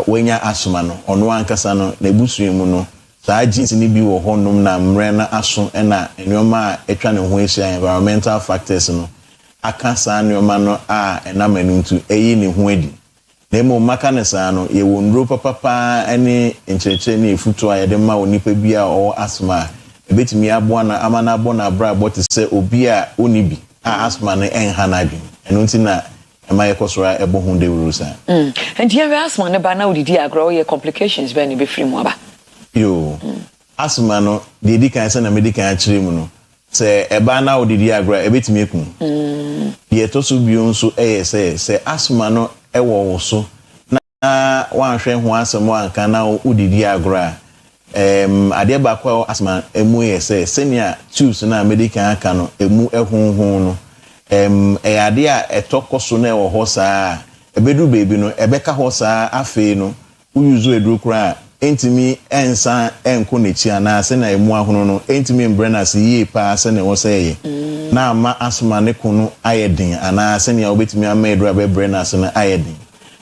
wenya asoma no ono ankasa no na ebusu mu no saa jeans ni bi wo honum na mre na aso na enoma etwa ne ho ehia environmental factors no aka saa enoma no a enamanu ntu eyi ne ho adi na emu maka ne saa no ye wonro papa ene encheche na efutu a ye de ma onipa bi a o asoma ebetimi aboa na amana abo na bra bot se obi a onibi a asthma ne enha na adwin eno nti na ema yekosora ebo hu de wurusa and you asthma ne ba na odidi agro ye complications be ne be free mu aba yo asthma no de di kan se na medical akire mu no se eba na odidi agro ebetimi ekun ye to so bio nso se asthma no ewo wo so na wanhwe ho asemo anka na odidi agro a ade ba kwa asma emu yese senior choose na medical aka no emu ehunhun no ade a etokoso na ewo ho saa ebedu baby no ebeka ho saa afi no uyuzu eduru kra entimi ensa enko nechi ana se na emu ahono no entimi mbrena se yi pa se na wo seye na ama asma ne kunu ayedin ana senior obetimi ama eduru abebrena se na ayedin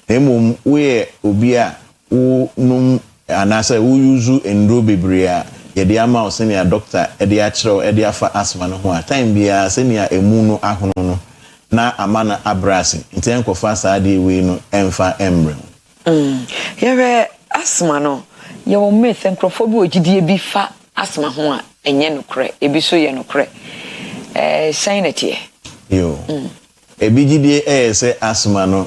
emu we obi a wo num anasa wo yuzu endro bebre a yɛde ama senior doctor ɛde akyerɛw ɛde afa asthma no ho a time bia senior emu no ahono no na amana abrase nti enkofa saa de we no emfa embre yɛhwɛ asthma no yɛwɔ myth nkrofo bi ogidie bi fa asthma ho a enye nokre ebi so ye nokre signetie yo ebi gidie se asthma no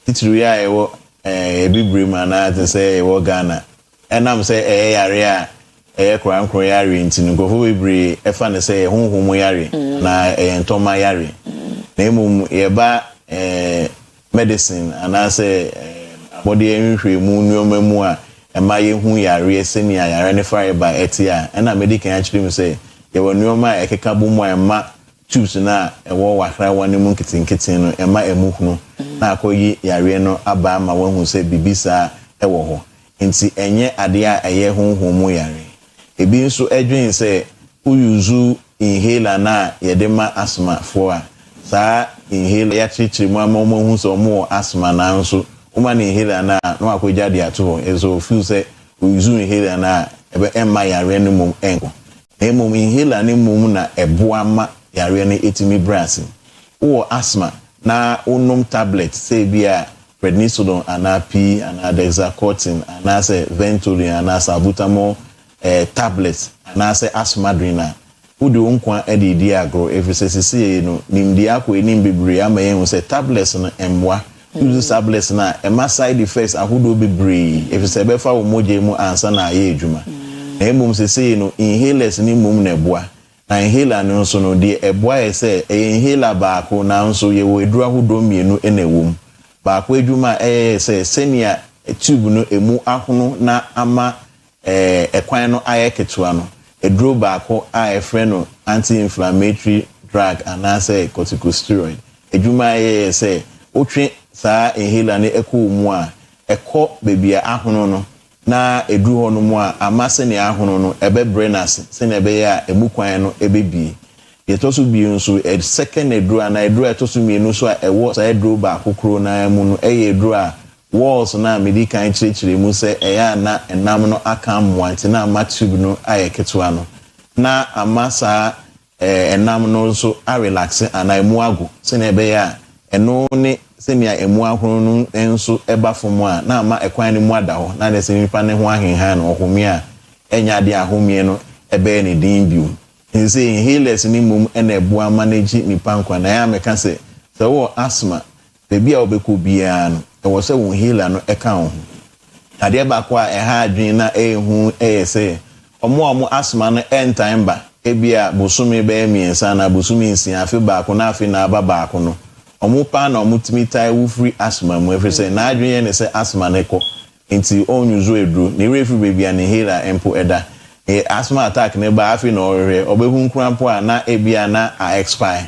titiri ya ewo ebi brema na te se ewo Ghana enam se yare a krankro yare nti nkrofo bebre efa ne se honhom yare na entoma yare na emum yeba medicine anase body enhwe mu nyoma mu a ema ye hu yare senia yare ne fiber etia na medical actually me say ye wo nyoma ekeka bo mu ema tubes na ewo wahra wane mu nkitinkitin no ema emuhunu na akoyi yare no aba ma wahu say bibisa ewo ho nti enye ade a eye honhom mu yare ebi nso edwen say uyuzu inhaler na yedema asthma for a saa inhaler ya chichiri mu ama hu so mo asthma na nso uma ni inhaler na no akoja de ato ezo feel say uyuzu inhaler na ebe emma yare no mum enko na mum inhaler ne mum na eboa ma yare no etimi brasi wo asthma na onum tablet say bia prednisolone ana p ana dexacortin ana say ventolin ana salbutamol tablets ana say asthmadrina udi onkwa edidi agro efisesisi no nimdi akọ enim bebre amaye hu say tablets no emwa use tablets na ema side effects ahodo bebre efisebe fa wo moje mu ansa na aye edwuma na emum sese no inhalers ni mum na eboa na inhaler no nso no de eboa ese inhaler baako na nso ye wo eduru ahodo mienu ena ewom baako edwuma ese senior tube no emu ahono na ama ekwan no aye ketewa no eduro baako a efreno anti-inflammatory drug anase corticosteroid edwuma say otwe saa inhaler ne eko mu a eko bebia ahono no na eduru ho no mu a amase ne ahono no ebebrenas se ne be ya emukwan no ebebie yetoso bi nso second eduru na eduru etoso mienu so a ewo saa eduru baako kro na mu no eduru a walls na medical chirichiri mu se eya na enam no aka mwanti na amatube no ayeketwa no na amasa enam no so a relax ana emu agu se na ebe ya eno ne se nia emu ahunu no enso eba fomu a na ama ekwan ne mu ada ho na se nipa ne ho ahenhan no ohumi a enya de ahomie no ebe ne din biu nse inhalers ni mum ena ebu manage nipa nkwa na ya meka se wo asthma bebi a obeku bia no ewo se wo inhaler no eka ho ade ba kwa eha adwen na ehu say omo asthma no entime ba ebia bosumi be miensa na bosumi nsia afi baako na afi na aba baako no omo pa na omo timitai wo free asthma mu efe say na adwen ne say asthma ne ko nti onyuzo edru ne refi bebia ne inhaler empo eda asthma attack ne ba afi na orere obehu nkrampo a na ebia na a expire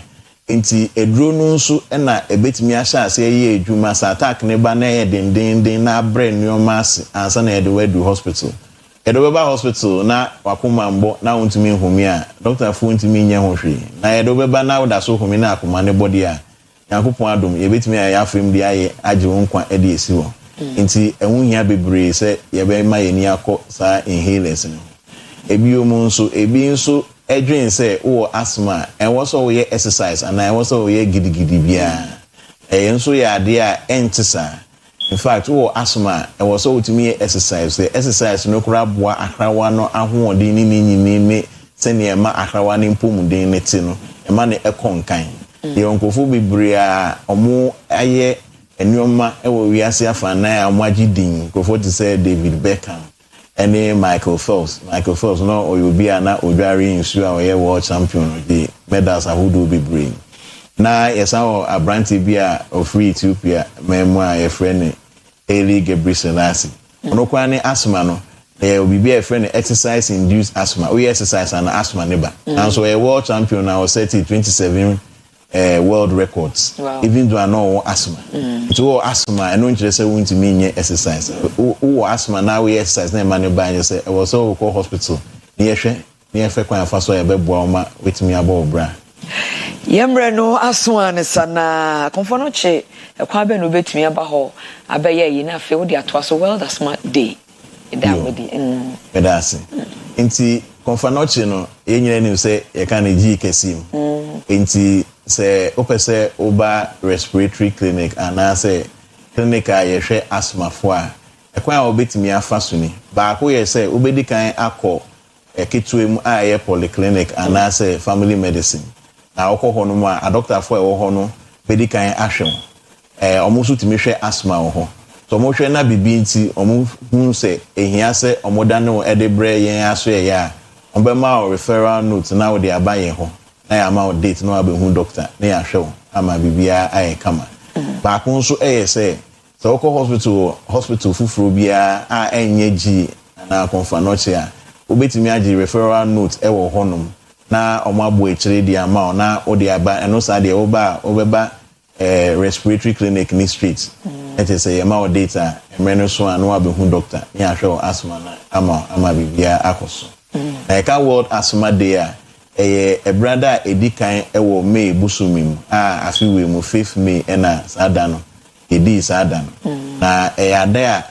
nti edro no nso na ebetimi ahya ase ye edwuma sa attack ne ba na ye dendenden na brain nyoma ase ansa na ye de wadu hospital edobeba hospital na wakoma mbo na wontumi nhumi a doctor fu ntumi nya hohwe na edobeba na woda so humi na akoma ne body a yankopon adom ebetimi ya afrem de aye age wonkwa ede esi wo nti ehunhia bebre se ye be ma ye ni akọ sa inhalers no ebi nso edwin say wo asthma and also we exercise and I also we gidigidi bia nso ya ade a entisa in fact wo asthma and also utimi exercise the exercise no kura boa akrawa no ahoɔden ni nyini ne sene ma akrawa ne mpomuden ne ti no ma ne ekonkan ye onkofo bibria omo aye enyoma ewo wiase afana a mwagidin kofo ti say David Beckham any Michael Phelps no or you be na odware insu a oye world champion the medals ahodo be bring na yesa a branti bi a of free Ethiopia memo a ye friend Eli Gebrselassie ono kwa ne asthma no there will be a friend exercise induced asthma we exercise and asthma neba and so a world champion now set 27 world records. Wow. Even though I know asthma. It's all asthma. I don't just say we need to mean exercise. Oh asthma now we exercise. Now man buy you say I was so call hospital. Near kwa faso ya bebo ma with me above bra. Yemre no asthma ne sana. Konfono che kwa be no betumi aba ho abeye yi na fe wo di ato so world asthma day. Ida wodi. Medase. Inti Confanochi no yenyina nim say ye kan gi kesim enti say opese oba respiratory clinic anase clinic a ye hwe asthma fo a ekwan a obetimi afa so ni ba ko ye say obedi kan akọ ekituem a ye polyclinic anase family medicine na okọ no mu a doctor fo e wo ho no bedi kan ahwe omo so timi hwe asthma wo ho so mo hwe na bibi nti omo hu say ehia say omoda no edebre yen aso ye ya Ombema referral note na wo de abaye ho na ya ma date no abehu doctor na ya hwe ama bibia aye kama ba ko nso say so ko hospital fufuro bia a enye gi na Confanochi a obetimi agi referral note e wo honum na omabo ekire di ama na o de aba eno sa de obeba respiratory clinic ni street it is say ma data emeno so anu abehu doctor na ya hwe asthma na ama bibia akoso like a world asthma day a brother edikan ewo May busumim afiwe mu 5th May na sadano edi sadano na ada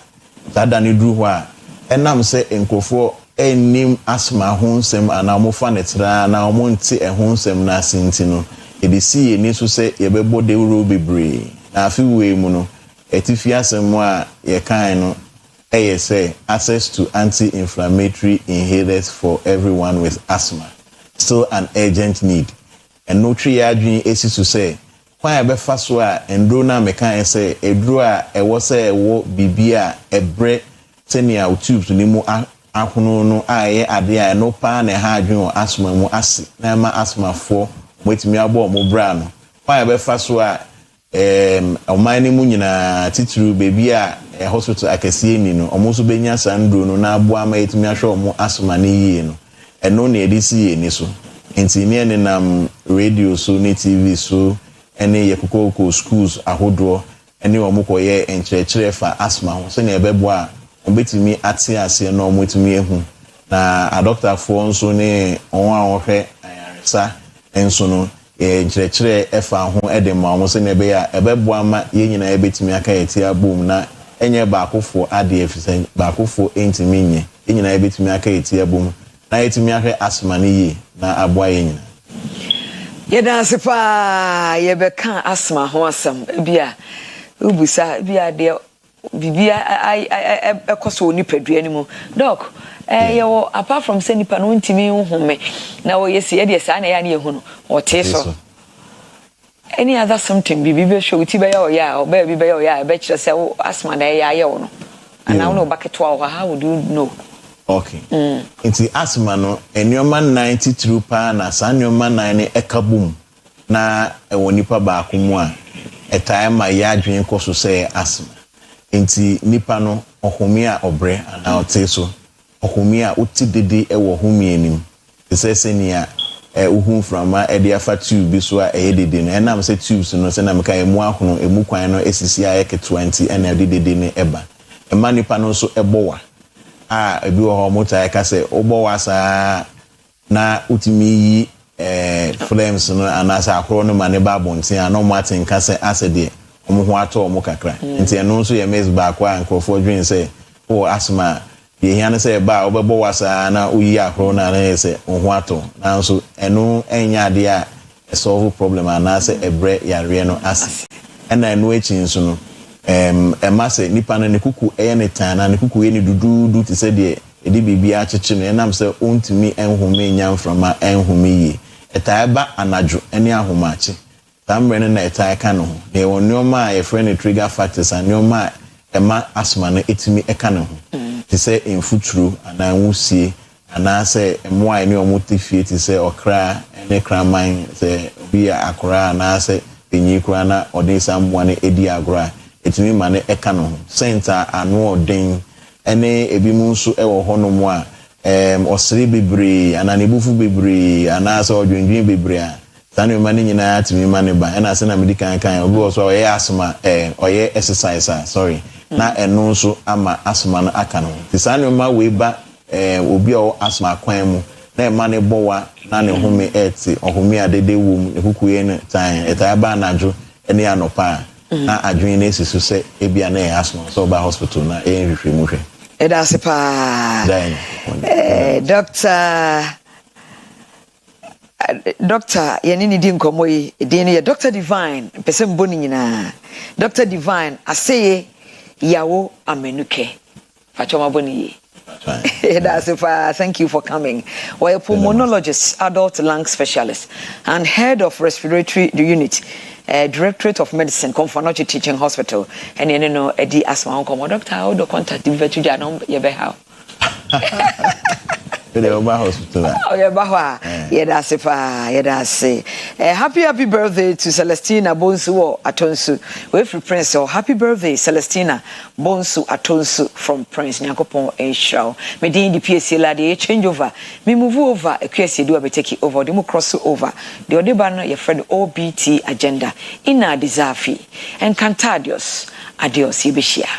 sadano dru ho a enam se enkofo enim asthma ho nsem ana mo fa netra na mo nti ho nsem na sinti no edisi eni so se yebebo de wuro bebre na afiwe mu no etifi asem a ye kan no say access to anti-inflammatory inhalers for everyone with asthma still an urgent need and no triage esi to say why be faso a endro na mekan say edro a ewo say ewo bibia ebre tenia tubes ni mu ahono no aye ade a no pa na ha adwen asthma mu ase na ma asthma for wetimi abo mo bra no why be faso a omani mu nyina titru baby a hospital akasie ni no omo so benya sandro no na abo ama etimi ahwe omo asoma ne yie no eno na edisi ye ni so enti ne ne nam radio so ne TV so ene yekoko schools ahodo ene omo koye enkyerɛkyerɛ fa asma ho se na ebebo a obetimi ate ase na omo etimi ehu na a doctor for nso ne onwa ohwɛ ayaresa enso no enkyerɛkyerɛ efa ho edema omo se na ebe ya ebebo ama ye nyina ebetimi aka yeti abom na enye baakofo ade efisen baakofo entimi nye enyina ebetimi aka yeti abom na yetimi ahwe asma ne yi na aboa ye nyina yeda sepa yebeka asma ho asam bia ubusa bia de bibia ekoso nipadua ni mu doc yo apart from say nipa no ntimi home na wo yesi e de sa na ya na yehu no o te so any other symptom bibi show ti be ya ya o ba bi be ya be kire say asma na ya ya wo no and now no bucket to how would you know okay inti asma no enioma 92 pa na sanyoma 9 ekabum na ewo nipa ba akomu a etai ma ya adwen koso say asma inti nipa no ohumi a obre ana ote so ohumi a uti dede ewo humi enim se nia uhun frama e dia fa tube bi so a dede no enam se tubes no se na meka emu ahono emu kwan no esisi a yeke 20 ena dede ne eba ema nipa no so ebowa ebi wo mota ka se obowa sa na utimi yi flames no anasa akro no ma ne ba bonten ana mo aten ka se asede omo ho ato omo kakra nti eno nso ye mes ba kwa nkrofo dwen se o asma ye hiane se ba obebo wasa na uyi akro na na se ho ato na nso eno enya ade a solve problem ana se ebre yare no ase ena eno echi nso no emase nipa na ne kuku eye ne tana ne kuku ye ne dududu ti se de edi bibia acheche no enam se ontimi enhome nya mframa enhome yi etaiba anadwo ene ahomache tamre na etai ka no de wonioma a friend trigger factors anioma ema asma no etimi eka no ti se enfuturu ana wusie ana se emoa ene omotifie ti se okra ene kraman se obi akora ana se enyi kura na odinsa mwane edi agora etimi mane eka no center anu odin ene ebi mu nso ewo hono mu a osiri bebre ana nebufu bebre ana se odwendwen bebre a tani mane nyina atimi mane ba ena se na medical kan obi wo so oye asma oye exercise sorry na eno nso ama asma no aka no tisani ma we ba obi o asma kwan mu na e mane bowa na ne home eti ohome adede wom ekukuye ne tan eta ba najo ene anopa na adwen na esisu se ebia na asma so ba hospital na ehwehwe mu hwe That's pa. Doctor, yenini di nkomo yi, di Dr. Divine, pese mboni nyina. Dr. Divine, aseye yawo amenuke. Fachoma boni. That's thank you for coming. We're a pulmonologist, adult lung specialist, and head of respiratory unit, Directorate of Medicine, Konfanochi Teaching Hospital, and you know, Eddie Asma Uncle, Doctor, how do contact the veterinarian? How? Hospital. Oh, yeah, that's it. Happy birthday to Celestina Bonsu Atonsu. We're from Prince. So happy birthday, Celestina Bonsu Atonsu from Prince Nyakopon A show. Me di the PSC lady change over. Me move over. A QSC do be take it over. Demo cross over. The other banner your friend OBT agenda. Ina deserve and Cantadios. Adios, Ibishia.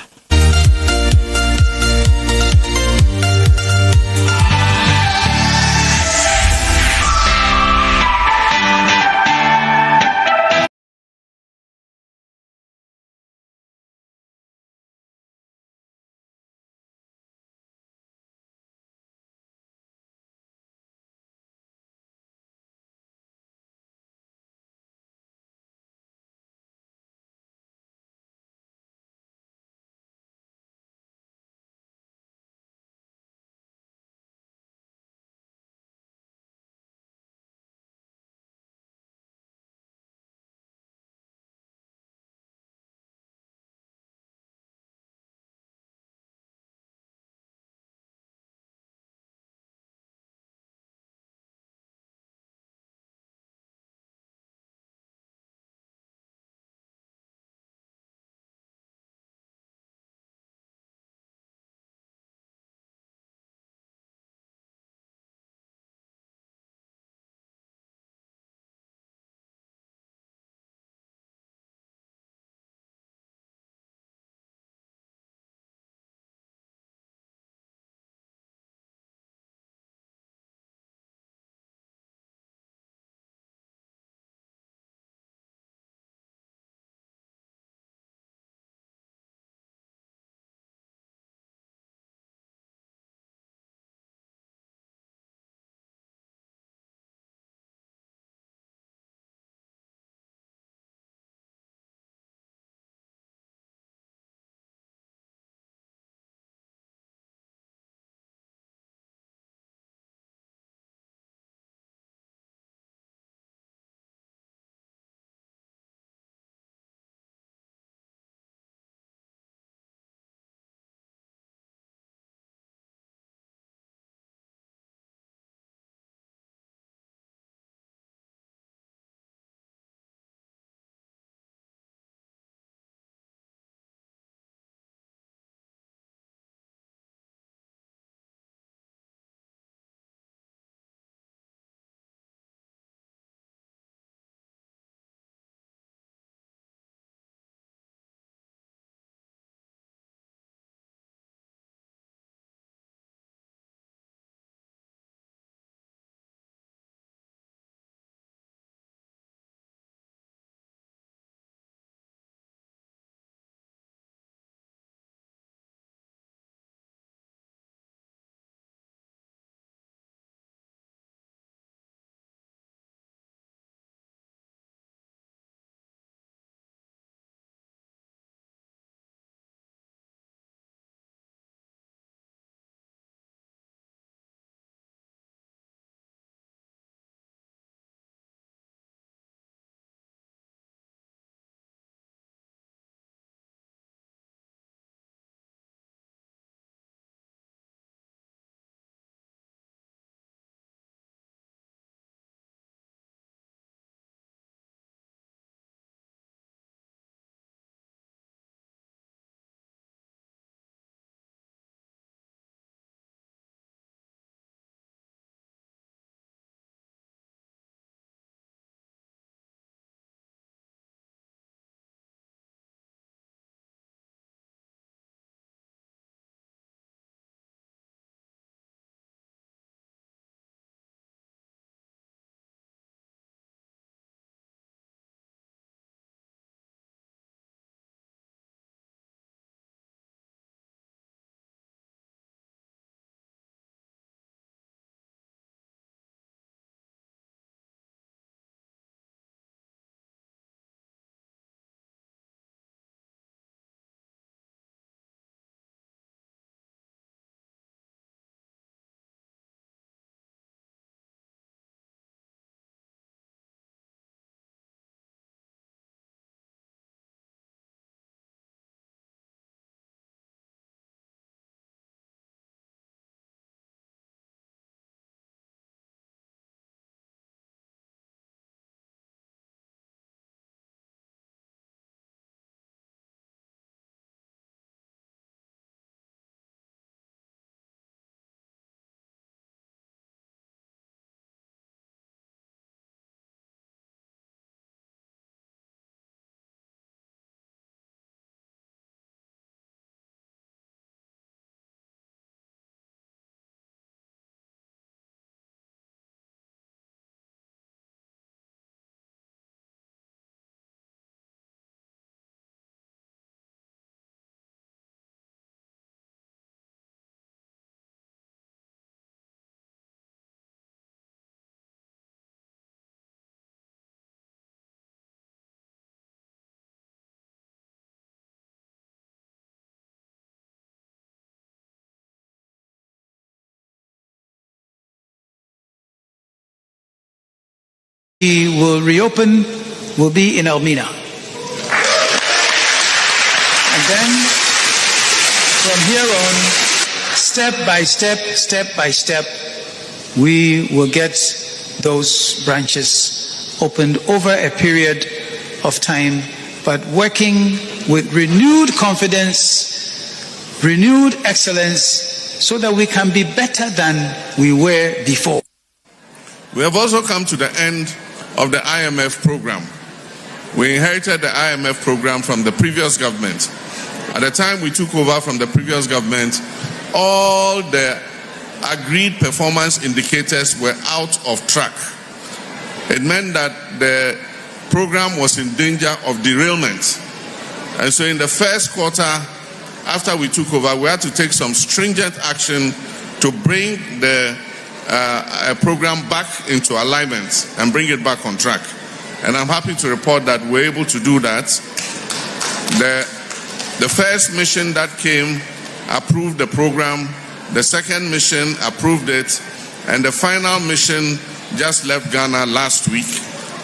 We will reopen, will be in Elmina. And then from here on, step by step, we will get those branches opened over a period of time, but working with renewed confidence, renewed excellence, so that we can be better than we were before. We have also come to the end of the IMF program. We inherited the IMF program from the previous government. At the time we took over from the previous government, all the agreed performance indicators were out of track. It meant that the program was in danger of derailment. And so in the first quarter, after we took over, we had to take some stringent action to bring the program back into alignment and bring it back on track. And I'm happy to report that we're able to do that. The first mission that came approved the program, the second mission approved it, and the final mission just left Ghana last week,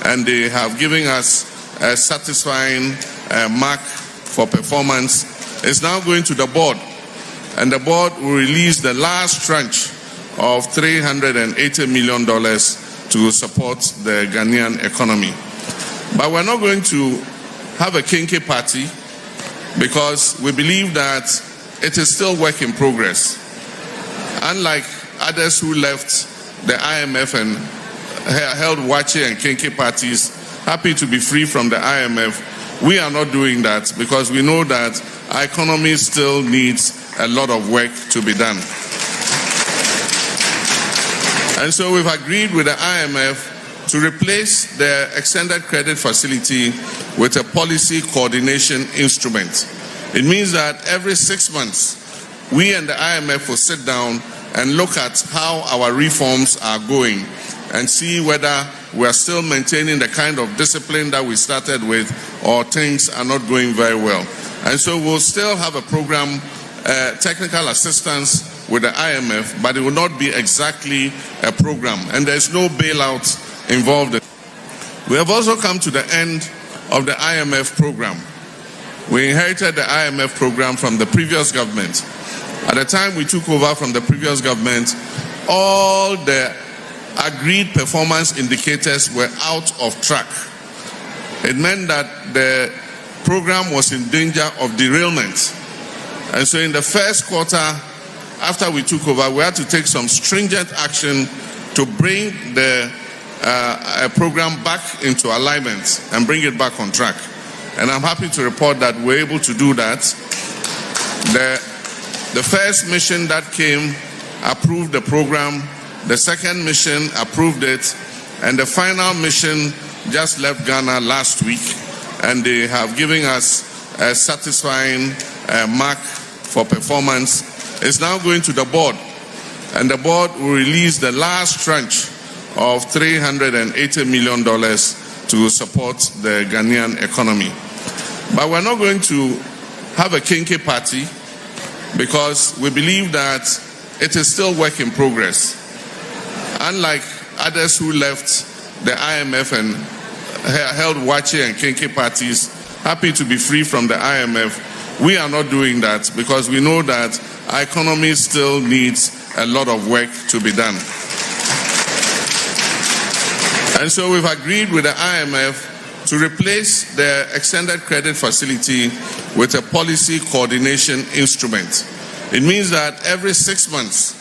and they have given us a satisfying mark for performance. It's now going to the board, and the board will release the last tranche of $380 million to support the Ghanaian economy. But we're not going to have a kinky party, because we believe that it is still work in progress. Unlike others who left the IMF and held wache and kinky parties, happy to be free from the IMF, we are not doing that, because we know that our economy still needs a lot of work to be done. And so we've agreed with the IMF to replace the extended credit facility with a policy coordination instrument. It means that every 6 months, we and the IMF will sit down and look at how our reforms are going and see whether we are still maintaining the kind of discipline that we started with, or things are not going very well. And so we'll still have a program, technical assistance with the IMF, but it will not be exactly a program, and there's no bailout involved. We have also come to the end of the IMF program. We inherited the IMF program from the previous government. At the time we took over from the previous government, all the agreed performance indicators were out of track. It meant that the program was in danger of derailment. And so in the first quarter, after we took over, we had to take some stringent action to bring the program back into alignment and bring it back on track. And I'm happy to report that we're able to do that. The first mission that came approved the program, the second mission approved it, and the final mission just left Ghana last week, and they have given us a satisfying mark for performance. It's now going to the board, and the board will release the last tranche of $380 million to support the Ghanaian economy. But we're not going to have a kinky party, because we believe that it is still work in progress. Unlike others who left the IMF and held wache and kinky parties, happy to be free from the IMF, we are not doing that, because we know that our economy still needs a lot of work to be done. And so we've agreed with the IMF to replace the extended credit facility with a policy coordination instrument. It means that every 6 months,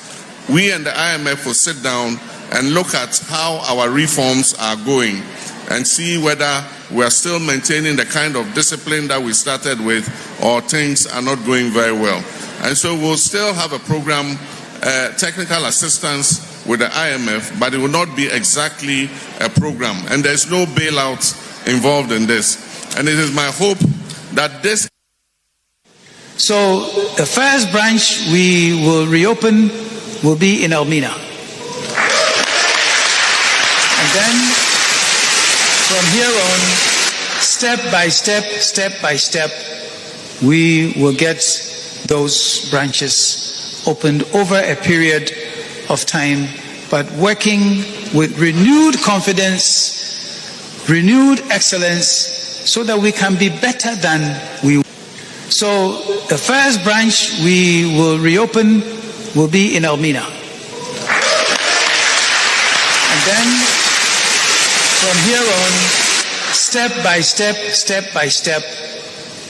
we and the IMF will sit down and look at how our reforms are going and see whether we are still maintaining the kind of discipline that we started with, or things are not going very well. And so we'll still have a program, technical assistance with the IMF, but it will not be exactly a program, and there's no bailout involved in this. And it is my hope that this... So the first branch we will reopen will be in Elmina. And then from here on, step by step, we will get those branches opened over a period of time, but working with renewed confidence, renewed excellence so that we can be better than we. So the first branch we will reopen will be in Elmina. And then from here on, step by step,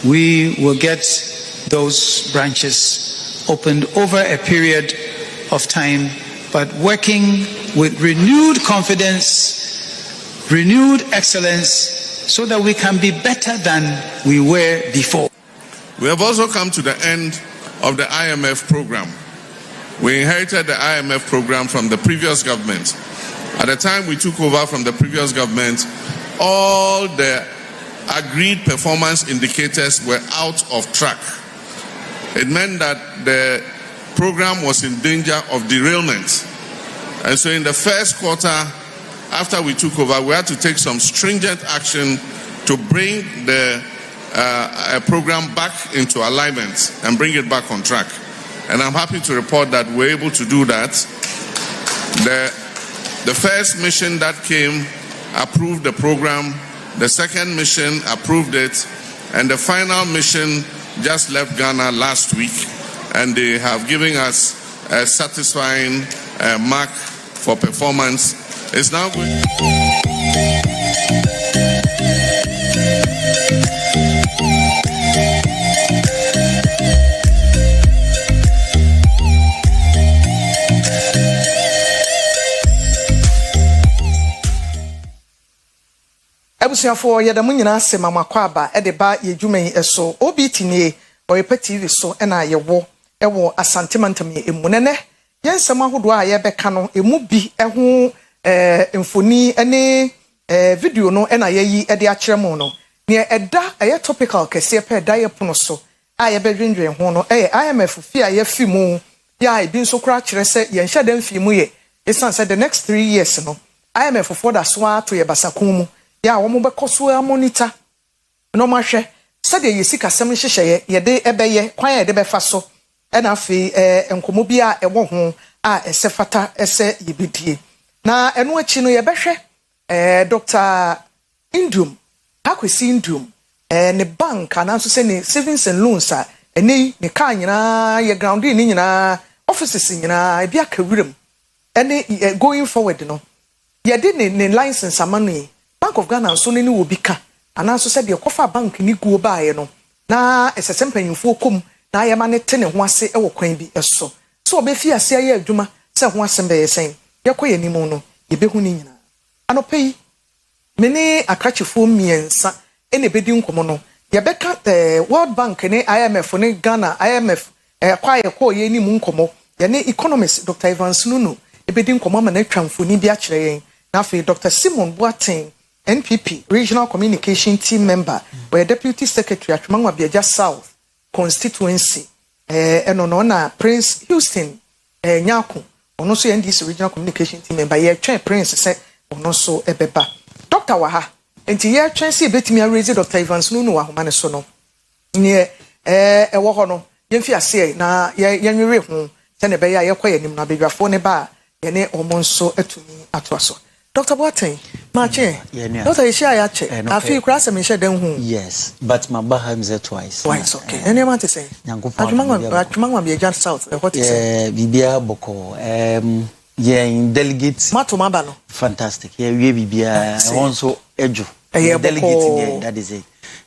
we will get those branches opened over a period of time, but working with renewed confidence, renewed excellence, so that we can be better than we were before. We have also come to the end of the IMF program. We inherited the IMF program from the previous government. At the time we took over from the previous government, all the agreed performance indicators were out of track. It meant that the program was in danger of derailment. And so in the first quarter, after we took over, we had to take some stringent action to bring the program back into alignment and bring it back on track. And I'm happy to report that we're able to do that. The first mission that came approved the program, the second mission approved it, and the final mission just left Ghana last week, and they have given us a satisfying mark for performance. It's now going. Ebusiafo yeda mu nyina se mama kwaba e de ba ye dwuman eso obitini Oyerepa TV so e na yewo ewo asantemantam emunene yensem ahodo a ye beka no emu bi ho mfoni ene video no e na yeyi e de akyeremu no ne eda ye topical kese pe da ye pono so a ye bedwendwen ho no IMF fi a ye fi mu ya bi nso kura kyerɛ sɛ ye nhya da mfi mu ye esan sɛ the next 3 years no IMF for da so ato ye basakun mu ya wo mo bekoso a monitor no ma hwɛ sɛ de yesi kasɛm hyehyɛ ye de ebeye kwan ye de befa so e na afi enkomo bi a ewo ho a ɛsɛ fata ɛsɛ yebedie na ɛno achi no ye behwɛ Dr. Indum Akwesi Indum ne bank ananso sɛ ne savings and loans a ene ne ka nyina ye ground ni nyina offices nyina bi akawuram ene going forward no ye de ne license amanu Bank of Ghana so ne wo bika ananso se de kofa bank ni guo baaye no na esese mpanyimfo kom na ayema ne te ne ho ase e wo kwan bi eso so obefi ase aye adwuma se ho ase mbe yesen yekoye ni mu no ye behu ni nyina anopai mene akrachefo miensa ene bedi nkomo no ye beka World Bank ne IMF ne Ghana IMF kwaye ko ye ni mu nkomo ye ne economist Dr. Evans Nunu ebedi nkomo ma na twamfo ni bi a kyerɛ yen na fe Dr. Simon Boateng NPP Regional Communication Team Member, where Deputy Secretary at Mangwabiaja South Constituency, no na Prince Houston Nyaku, ono so NDC Regional Communication Team Member, ye twen Prince say ono so ebeba. Dr. Waha, enti ye twen se betimi a raise Dr. Evans Nunu wa homa ne so no. Ne wo ho no, ye mfi ase na ye nwere ho, se ne be ya ye kwaye nim na bedwafo ne ba, ye ne omo nso atumi atoaso. Dr. Boateng, Mache, Dr. Ishia Yache, I feel cross and Misha Denhu. Yes, but my Baham said twice. Twice, okay. Any want to say? Ajumangwa be a Jan South. What is it? Bibia Boko. Yeah, in delegates. Matumabano. Fantastic. Yeah, we Bibia. Also, Eju. Delegates in there, that is it.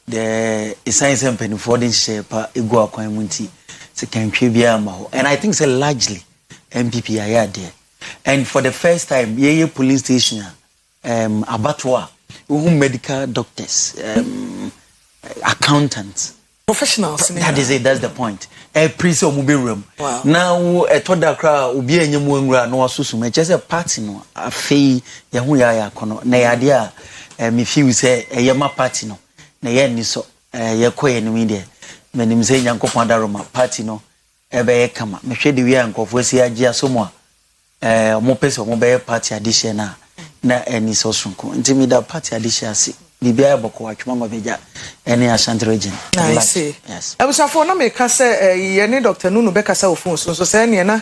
The science and penny for the shape, Igua Kwamunti, Second Tribia Maho. And I think it's largely MPP are there. And for the first time, Yeye police station, abattoir, medical doctors, accountants, professionals. That is it. That's the point. A prison mobile room. Wow. Now a toda crowd will be a new no susum. Just a party no. A fee yahuya kono. Na idea. If you say a yama party no. Na yen niso. Yakoye ni media. Menim say yanko pandaroma party no. Ebe kama. Me shedi we yanko fosi ajia somwa. Mo pese mo be party addition na eni so sunko ntimi da party addition si bibia boko atwuma beja eni Ashanti region. I see. Yes. Ebusafo na me ka se ye ne Dr. Nunu be ka sa ofun so se ne na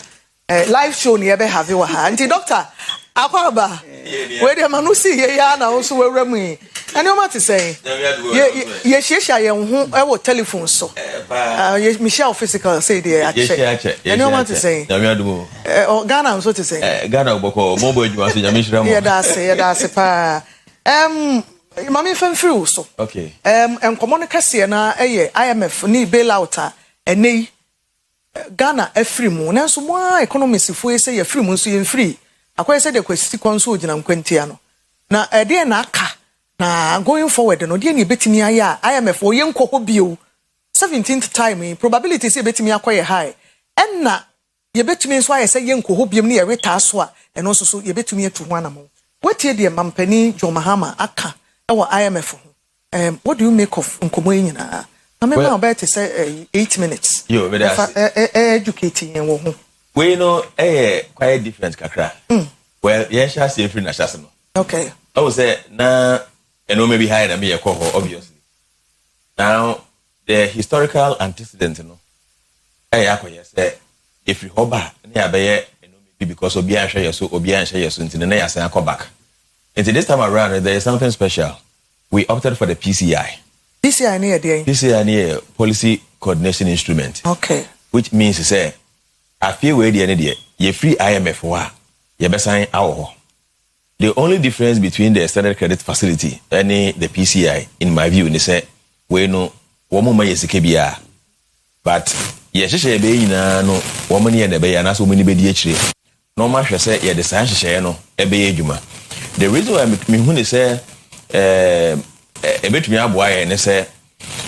live show ne be have wa ha nti doctor akwaba we de manu si ye ya na so wawra mu And you want to say, yes, who I will telephone so. Michelle physical say there. And you want to say, or Ghana, I'm so to say, Ghana, mobile, you want to say, yeah, that's a pa. Mammy fan through so. Okay. And Commonica na IMF ni bailout and nay Ghana a free moon. And so why economists if we say a free moon so you free. I quite said the question consult and Quintiano. Now a dear naka. Na going forward no dey ni betimi aya IMF wo yen kokko bio 17th time probability say betimi akoye high enna ye betimi nso aye say yen kokko biom ne ye reta so a eno so ye betimi atu ho anamo wetie de mampani John Mahama aka e wo IMF ho what do you make of nkomo nyina na me ma about say 8 minutes yo be educating yen wo ho we know quite different kakra well yen sha say free na sha no okay I would say na and no maybe higher than me, obviously. Now, the historical antecedent, you know, if you hold back, maybe because Obian share so Obian share so into the next and come back. And this time around, there is something special. We opted for the PCI. PCI near the PCI policy coordination instrument. Okay. Which means to say, I feel where the end you free IMF wa, you better sign our. The only difference between the standard credit facility and the PCI, in my view, is say we know woman may is KBR, but yes, she be no woman and the bay and as woman be DH. No matter say yeah, the science share no ebe juma. The reason why me who say a bit me aboy and say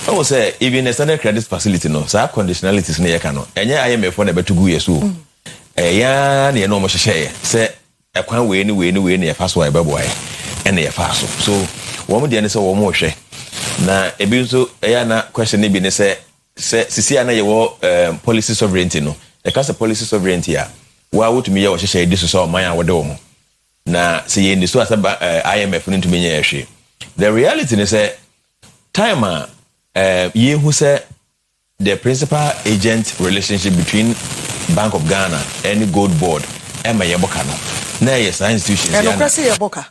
I will say even the standard credit facility no so conditionalities na yeka and IMF for na betu gu yeso. Ya na no mo share say ekwan we ni na yafa so ebeboa e na yafa so wo mo de ne se wo mo hwe na ebi nso ya na question ne bi ne se sisi ana ye wo policy sovereignty no e ka se policy sovereignty a wa wotumi ye wo hye di so man a wo de wo na se ye ndi so asaba IMF no ntumi nye hwe the reality ne se time ye hu se the principal agent relationship between Bank of Ghana and Gold Board ema ye boka no na yes institutions ya no kwese ye boka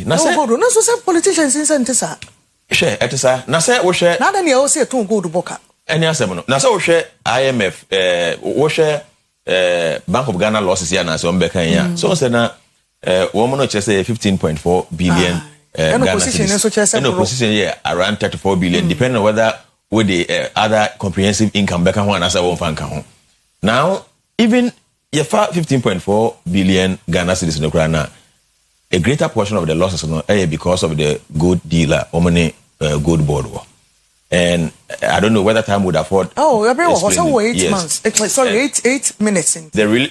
na say no so say politicians in sentesa hwe etesa na say wo hwe na da ne o say ton gold boka any asem no na say wo hwe IMF wo hwe Bank of Ghana losses ya na so mbeka ya so say na wo mo no chese 15.4 billion Ghana cedis no position here around 34 billion depending on whether with the other comprehensive income beka ho na say wo fanka ho now even you have 15.4 billion Ghana cedis in Ukraine. A greater portion of the losses because of the gold dealer, Omani Gold Board. And I don't know whether time would afford. Oh, also 8 months. Sorry, 8 minutes. The real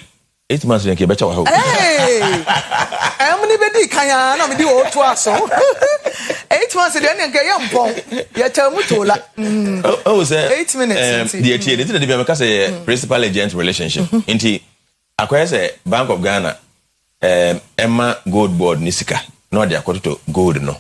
8 months in Quebec. Hey, I'm going to be Kaya. I'm going to do 8 months in the young bomb. You tell me to oh, sir. 8 minutes. The ATA, principal agent relationship. Akwai say Bank of Ghana Emma Gold Board nisika no dia koto gold no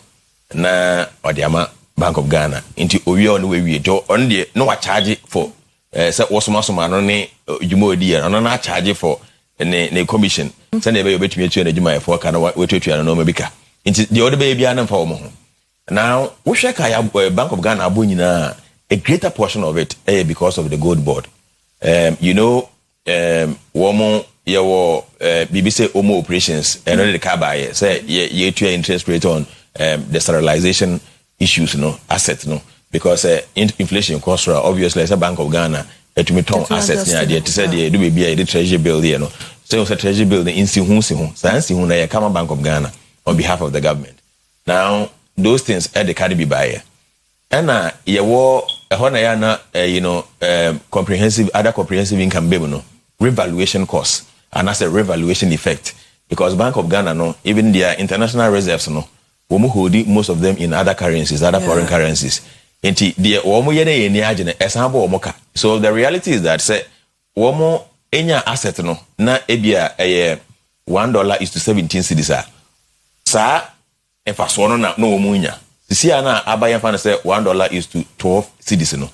na odiama Bank of Ghana inti owie on we jo on de no wa charge for say osoma no ne dwuma odi ya no na charge for ne commission say na be obetumi atu na dwuma for ka na wetuatu no mabika inti de odi be bia na mfa wo ho now wo hwe ka ya Bank of Ghana abonyina a greater portion of it because of the Gold Board you know womo your BBC Omo operations and the Kabaye say ye to interest rate on the sterilization issues no asset no because inflation costs obviously as a Bank of Ghana to me ton assets near there to say they do be the treasury bill there no so it's a treasury bill in si hu na ye come Bank of Ghana on behalf of the government now those things at the Caribbean buy and ye wo ya na other comprehensive income bill no revaluation costs and that's a revaluation effect because Bank of Ghana no even their international reserves no we hold most of them in other currencies foreign currencies enti the womo ye na ni agene esanbo womoka so the reality is that say womo enya asset no na ebia $1 is to 17 cedis sa efaso no na womo nya sisi na abaya fa na say $1 is to 12 cedis no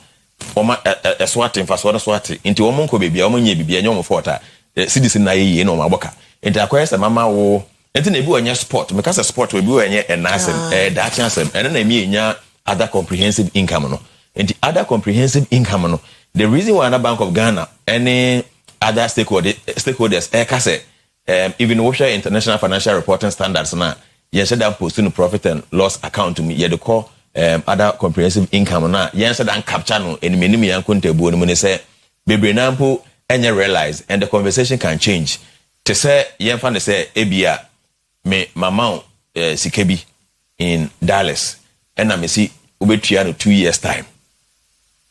woma swat efaso no swat enti womo nko bebia womo nya bibia nya womo fota cedis na ye no maboka enti akwese mama wo enti na ebi wanya sport because sport we bi wanya enasem that chance and na me nya other comprehensive income no. And the other comprehensive income no, the reason why the Bank of Ghana any other stakeholders say even OSHA international financial reporting standards na yes that post no profit and loss account to me ye the call other comprehensive income na yes that capture no any minimum yan kontabu no say bebre na mpo enya realize and the conversation can change to say yen fan say ebia me mama sikebi in Dallas and na me see obetua no 2 years time.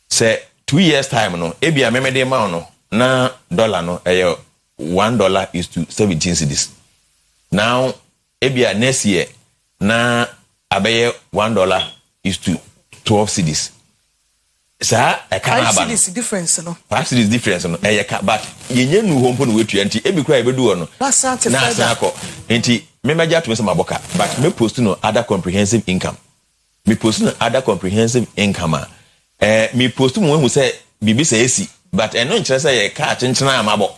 Say 2 years time no ebia memede ma no na dollar no $1 is to 17 cedis. Now ebia next year na abeye $1 is to 12 cedis. Sa e kan aba 5 cedis difference no 5 cedis difference no but yenye nu hompo no wetua nti ebi kwa ebedu no na sa ko nti memeja to me some aboka but me post no other comprehensive income. Me post no other comprehensive income me post mo hu say bibi say esi but eno nkyere say ye ka chenchena amabo.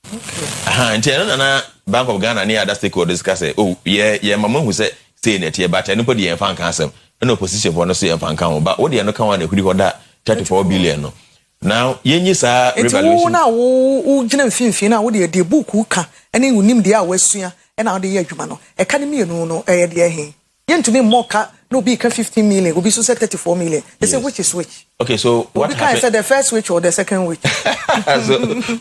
Okay. Nti eno na Bank of Ghana ni other stakeholders ka say oh ye mama hu say net ye but eno podi ye fan kan asem eno opposition for no say ye fan kan but wo de eno kan wa na hudi hoda 34 billion no. Now yenyi sa revaluation na wo gina mfimfin na wo de book ka ene unim de a wasua ena wo de ye adwuma no e ka ne mienu no e de ehe yentumi moka no be 15 million will be so 34 million they say which is which. Okay, so what happens? The first which or the second which?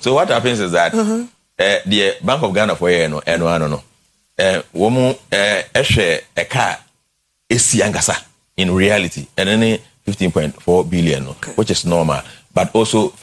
so what happens is that the Bank of Ghana for no womu ehwe a car esi angasa in reality and then 15.4 billion which is normal but also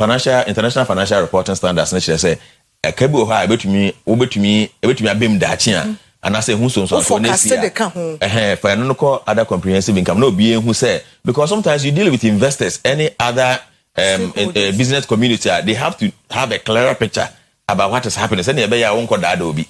international financial reporting standards na say a kebu ha obetumi abem dachia and I say who so for next year for no call other comprehensive income no be who say because sometimes you deal with investors any other business community they have to have a clearer picture about what is happening say be ya won ko da obi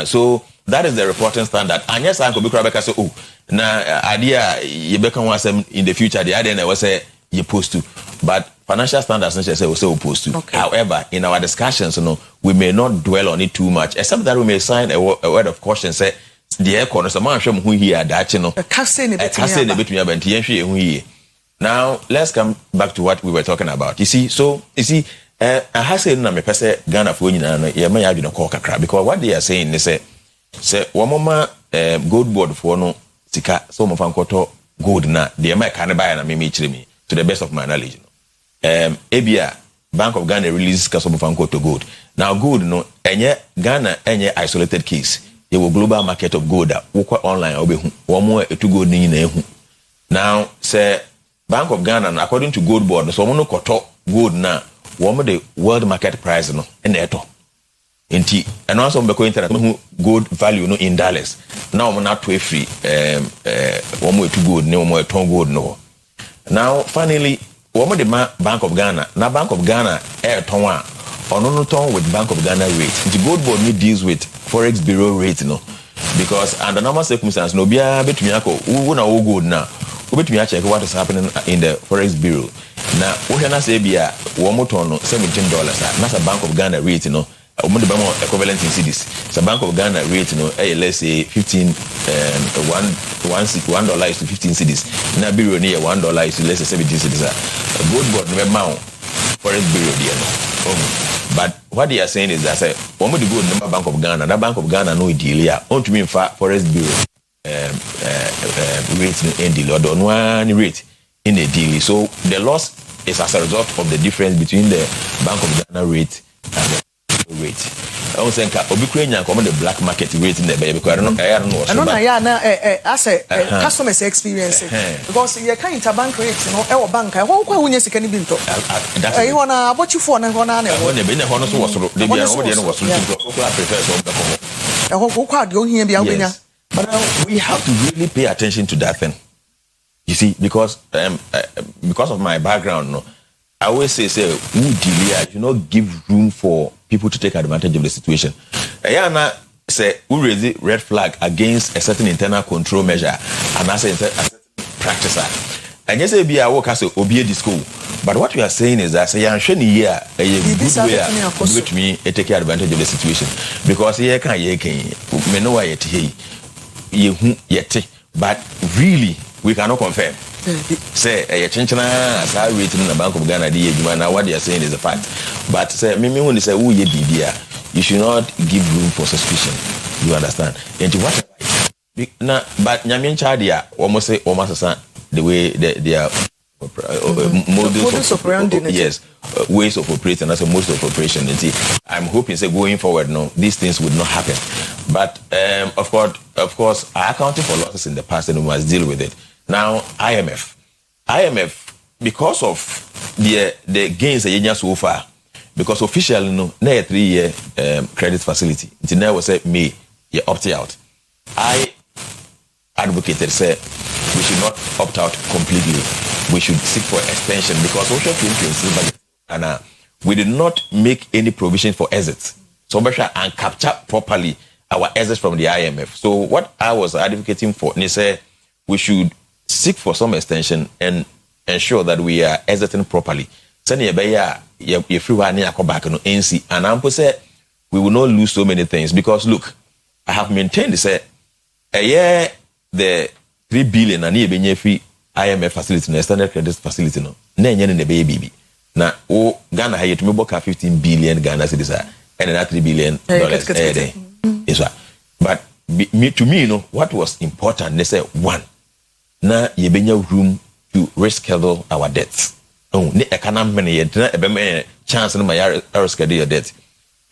so that is the reporting standard and yes I could be crabeka say oh na idea you be kan wasem in the future the idea na we say you post to but financial standards say we say opposed to. Okay. However, in our discussions, we may not dwell on it too much, except that we may sign a word of caution. Say the aircon is a man who here that Now let's come back to what we were talking about. You see, I have said na me pese Ghana for nyina no ye ma ya call kakra because what they are saying is say one mama gold board for no sika so mo fan koto gold na they ma kan buy na me chire me to the best of my knowledge. Ebia Bank of Ghana releases Kasobo Fanko to gold. Now gold no enye Ghana enye isolated case. There will global market of gold that online obehu. One more to gold ni na ehu. Now say Bank of Ghana according to gold board so no koto gold na one the world market price no ene eto. Enti and also mbeko internet gold value no in dollars. Now we not to free one more to gold no more ton gold no. Now finally Woman the Bank of Ghana. Now Bank of Ghana tonwa or no ton with Bank of Ghana rate. The gold board me deals with Forex Bureau rate because under normal circumstances no bia betumi ako wo na wo gold na wo betumi check what is happening in the Forex Bureau. Now wo hwe na say bia wo moton no $17 na Bank of Ghana rate the equivalent in cedis. So Bank of Ghana rate let's say $1 is to 15 cedis. Na bureau near $1 is to let's say 17 cedis. Gold board no amount Forex Bureau there no. But what they are saying is that say one the gold number Bank of Ghana, that Bank of Ghana no deal here. On to me Forex Bureau rate in deal or no one rate in the deal. So the loss is as a result of the difference between the Bank of Ghana rate and the rate. I was saying Obikrenya come the black market rate in the baby because I don't know. I don't know. As a customer's experience because you can't interbank rates, our bank. I won't go when you can be to. You wanna what you for? I wanna. I But we have to really pay attention to that thing. You see, because of my background, I always say, you know, give room for people to take advantage of the situation. Ayana say we raise the red flag against a certain internal control measure and as a certain practicer. And yes, be a work as a obey the school. But what we are saying is that say I'm showing here a good way to me take advantage of the situation because here can me know why yet but really we cannot confirm. Say a chinchana as I written in the Bank of Ghana now what they are saying is a fact. But say me when they say who ye you should not give room for suspicion. You understand? And what but Nyamin Chadia almost say almost the way they are modus operandi. Yes, ways of operating as a mode of operation. And see, I'm hoping say going forward, no, these things would not happen. But of course, I accounted for losses in the past and we must deal with it. Now, IMF, because of the gains that you so far, because officially, no, na 3-year credit facility. Until now, was say me, you opt out. I advocated say we should not opt out completely. We should seek for extension because social influence and we did not make any provision for exits. So we should and capture properly our exits from the IMF. So what I was advocating for, they say we should seek for some extension and ensure that we are exiting properly. Send if you are near back no NC and I'm say we will not lose so many things because look, I have maintained say a year the 3 billion and ye free IMF facility, no standard credit facility, no. Nenye ne baby. Na o Ghana haye to me boka 15 billion Ghana cedis and another $3 billion. But to me, you know, what was important, they say one, na ye benya room to reschedule our debts. Oh, ne economic money ye chance no my reschedule your debt.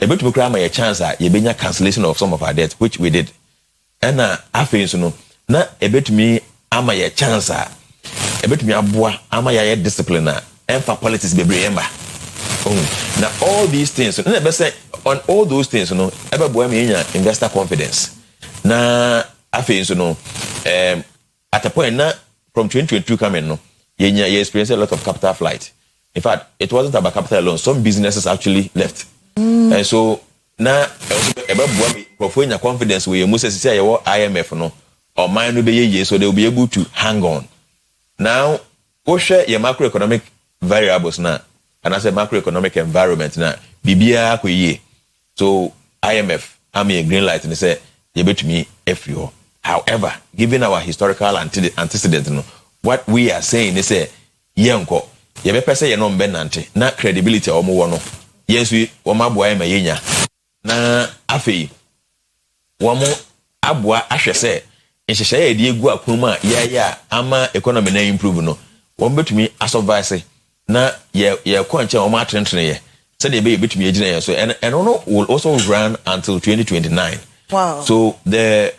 A bit to cry my chance ye benya cancellation of some of our debts, which we did. And after you know, na a bit me ama ye chance a bit me abua ama ya discipline and for politics be remember. Oh, now all these things, say on all those things, you know, ever boy me investor confidence. Na after you know, at a point now from 2022 coming, no, you experience a lot of capital flight. In fact, it wasn't about capital alone. Some businesses actually left, and so now ever boy me for confidence where you must say your IMF no or mine will be ye, so they will be able to hang on. Now, we share your macroeconomic variables now, and as a macroeconomic environment now, BBA kuye. So IMF, I'm a green light and they say, you bet me FUO. However, given our historical antecedent, no, what we are saying is say, yenko, you better say you're not benante, not credibility or more no. Yes, we wama boy ma yenya. Na afi, wamo abwa ashe say. Nhyehye edi egu akoma ya ama economy na improve no won betumi asurvive na ye kwanche o ma trentrene ye say dey be betumi agina ye so and no will also run until 2029. Wow. So the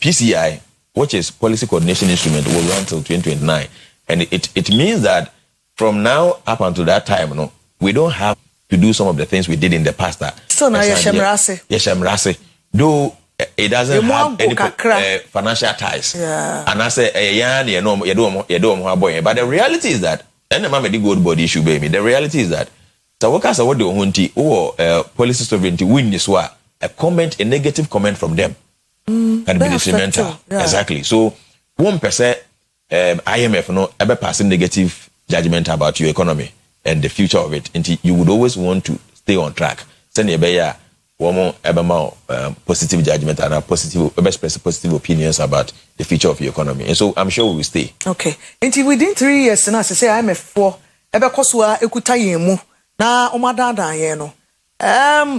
PCI, which is policy coordination instrument, will run till 2029 and it means that from now up until that time no we don't have to do some of the things we did in the past. So now Yeshamrase though it doesn't have any financial ties. Yeah. And I say, but the reality is that, and the gold body issue, baby. The reality is that, so what what they want or policy sovereignty win this war, a negative comment from them can be detrimental. Yeah. Exactly. So 1% IMF no ever passing negative judgment about your economy and the future of it. And you would always want to stay on track. Send your positive judgment and positive opinions about the future of your economy. And so I'm sure we will stay. Okay. Until within 3 years, and as I say, I'm a 4. Ebe kosua ekuta yemu na omadada ye no.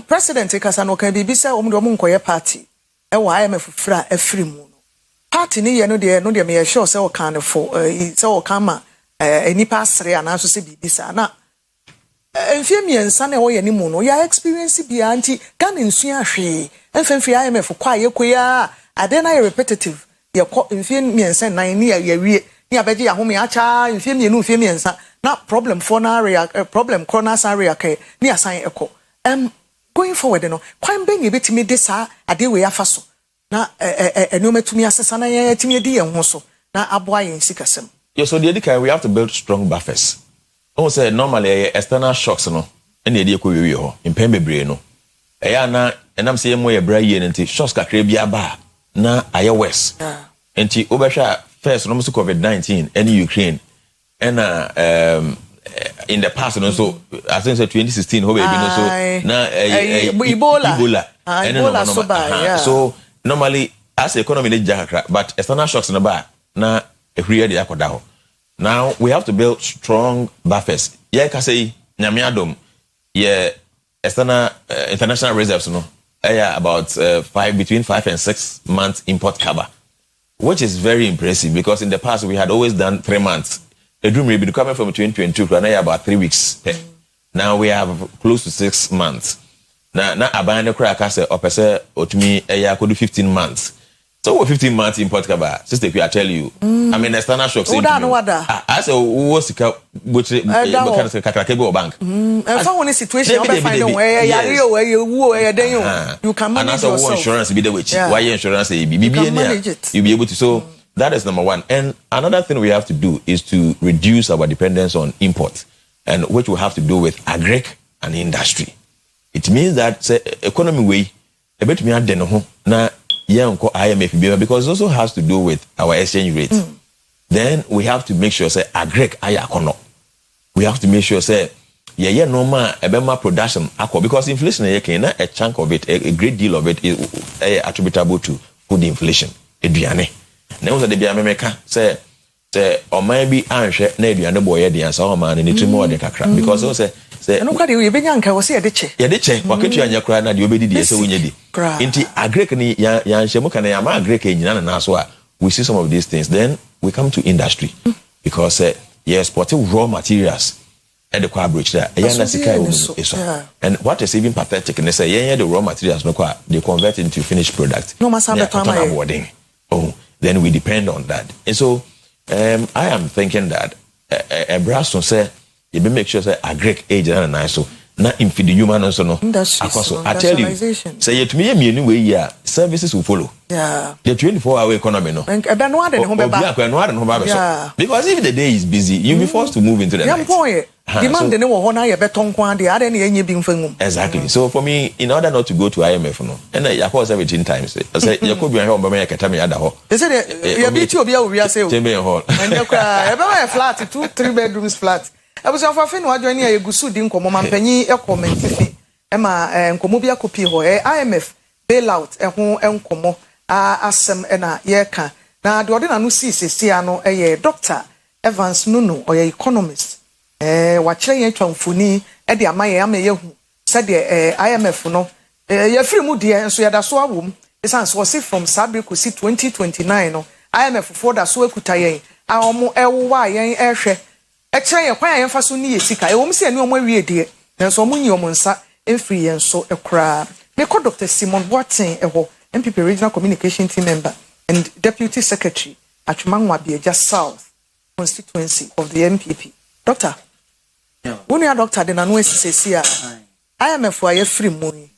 President Kasano can be bisa nkoye party. Ewa IMF fra efri mu no. Party ni ye no de me sure say o kan for say o kama enipa asre anaso se bibisa na enfie miensa na wo ye ni mu no ya experience bi anti Ghana nsua ahwe enfemfie IMF kwa ye koya ade na repetitive ye enfie miensa nan ni ye wie ni abeje ya home acha enfie mienu enfie miensa na problem for na area problem corner area ke ni asan eko going forward no kwan ben ye betimi de sa ade we afa so na eno metumi asesa na ye timi di ye ho so na aboa ye sikasem. Yeah, so the we have to build strong buffers. I say normally external shocks no and the idea we ho in pembebre no eya na enam say mo ye bra ye nti shocks kakra bi aba na aye west nti obehwa first no COVID-19 and Ukraine and in the past, and also I think so 2016, so Ebola. So bad, yeah. So normally as the economy is jackra, but external shocks in the bar now now we have to build strong buffers. Yeah, can say Nyamiadom, yeah, external international reserves, about between 5 and 6 months import cover, which is very impressive because in the past we had always done 3 months. The dream will be coming from 2022 to about 3 weeks. Now we have close to 6 months. Now I buy the crack as or to me I could do 15 months. So what 15 months import cover? Sister, I tell you. I mean external shocks. I say what's the bank. If I want a situation you find where you can manage yourself. Insurance be the which why insurance be you'll be able to. So that is number one. And another thing we have to do is to reduce our dependence on imports, and which we have to do with agric and industry. It means that economy way a bit me na IMF because it also has to do with our exchange rate. Then we have to make sure say agric ayakono. We have to make sure say normal ebema production because inflation a chunk of it, a great deal of it is attributable to food inflation. Eduane. Now that the America say or maybe anhwe na eduane boy dey answer o man ni trimo de kakra because o say no kwade we benya nka wo say de che waketu anya kra na de obedi de say wonya di nti agric ni ya nhemu kana ya ma agric enyina na so a we see some of these things. Then we come to industry because exporting raw materials at the kwa bridge there and what is even pathetic and they say the raw materials no kwa they convert into finished product no masamba time then we depend on that. And so I am thinking that a brass will say you make sure say agric age and nice so not in feed the human also no. I tell you, say it to me anyway, services will follow. Yeah. The 24-hour economy no. And because if the day is busy, you'll be forced to move into the night. Demand exactly. So for me, in order not to go to IMF, no, and I call 17 times. I say you could be a home, but I can't other home. They said you beat you, we are saying, and you cry a flat, 2-3 bedrooms flat. I was off a fin, what joining a good suit in Common Penny, a comment, Emma and Comobia copy or IMF bailout, a home and Como, Assam and a yeka. Now, the ordinary see, a doctor, Evans Nunu, or a economist. Watching ye twamfuni e de amaye ameyehu said the IMF no ye free mu de enso ye da so awom esan so say from Sabre ko 2029 no IMF for da so akuta yen a omo ewowa yen ehwe e kire ye kwan yen fa so ni ye sika e wom se ani omo awie de enso omo nyi omo nsa efree yen so ekra me ko Dr. Simon Watson eho MPP regional communication team member and deputy secretary at Mangwa South constituency of the MPP. Doctor when you are doctor then anu esisi a IMF wa ye free money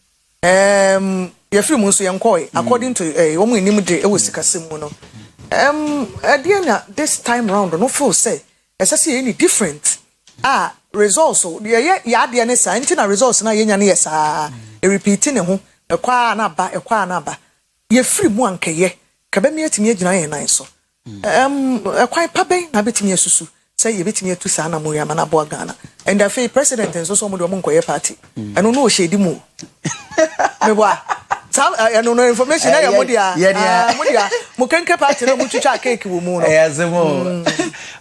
ye free money so yankoi according to omo enim de e wo sikasem no this time round no feel say esese any different results so ye ya de ne sa ntina results na ye nya ne yesa e repeat ne ho ekwa na ba ye free mu ankeye ka ba mi atimi agina ye nan so ekwa pa ben na betimi asusu say you betimi atu sa na mo ya mana bo Ghana and the free president and so mo do mo nkoye party and no shedi mu me boa some no information na ya mo dia mo kenke party na mo twitwa cake wo mu no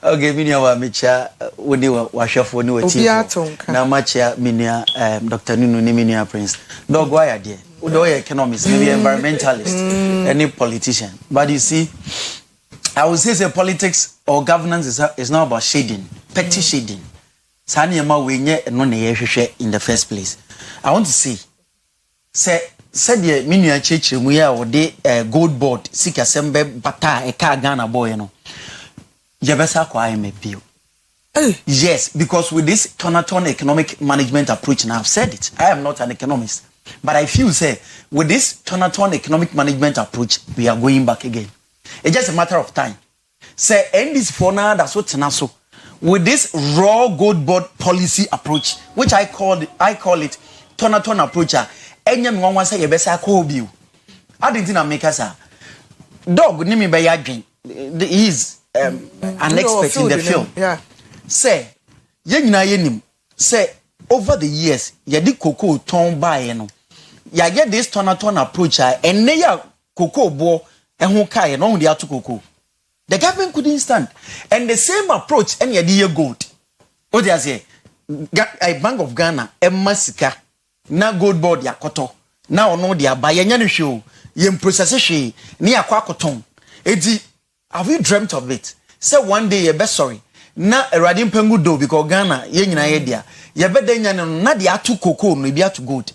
okay minia wa mecha woni wa hwefo ni wati na macha minia Dr. Nunu ni minia Prince dog why ade we do economist maybe environmentalist any politician but you see I would say politics or governance is not about shading, petty shading. Sani yama wenye no ne yehwehwe in the first place. I want to see. Say the minu church mu ya wo de gold board sika sembe bata e ka Ghana boy no. Yebesa kwa IMF. Yes, because with this turn economic management approach, and I've said it, I am not an economist, but I feel say with this turn economic management approach, we are going back again. It's just a matter of time. Say, end this for now, that's what Tenaso. With this raw gold board policy approach, which I call it turn approach, any one wants say, best I call you. I didn't make us a dog, name by Yagin. He is an expert in the film. Yeah. Say, ye nyina ye nim say over the years ye di cocoa ton buy no ya get this turn approach and ne ya cocoa bo ehun kai no dey ato cocoa. The government couldn't stand. And the same approach any year gold. What they say? A Bank of Ghana, Masika, na gold board ya koto. Now no dia buy any show. Yem process she near Quacoton. Edi, have you dreamt of it? Say one day you best sorry. Na a radim pengudo because Ghana, yen na idea. Ya bet then na dia to cocoa, maybe to gold.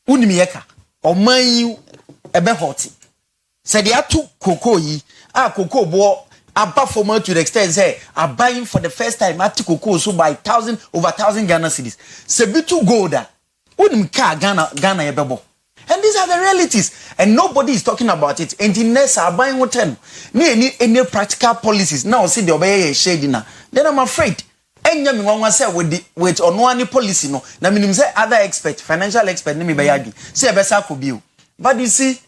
Unimieka, or mind you a be hoti. Said dia to cocoa ye. Cocoa bo performer to the extent say are buying for the first time at cocoa so by over 1,000 Ghana cedis. Sebitu golda. Unim ka Ghana yebebo. And these are the realities. And nobody is talking about it. And the next are buying hotel. Any practical policies. Now see the obey shady now. Then I'm afraid. And you want say with on one policy no. Na minim say other expert, financial expert, name bayagi. Say besa could be. But you see,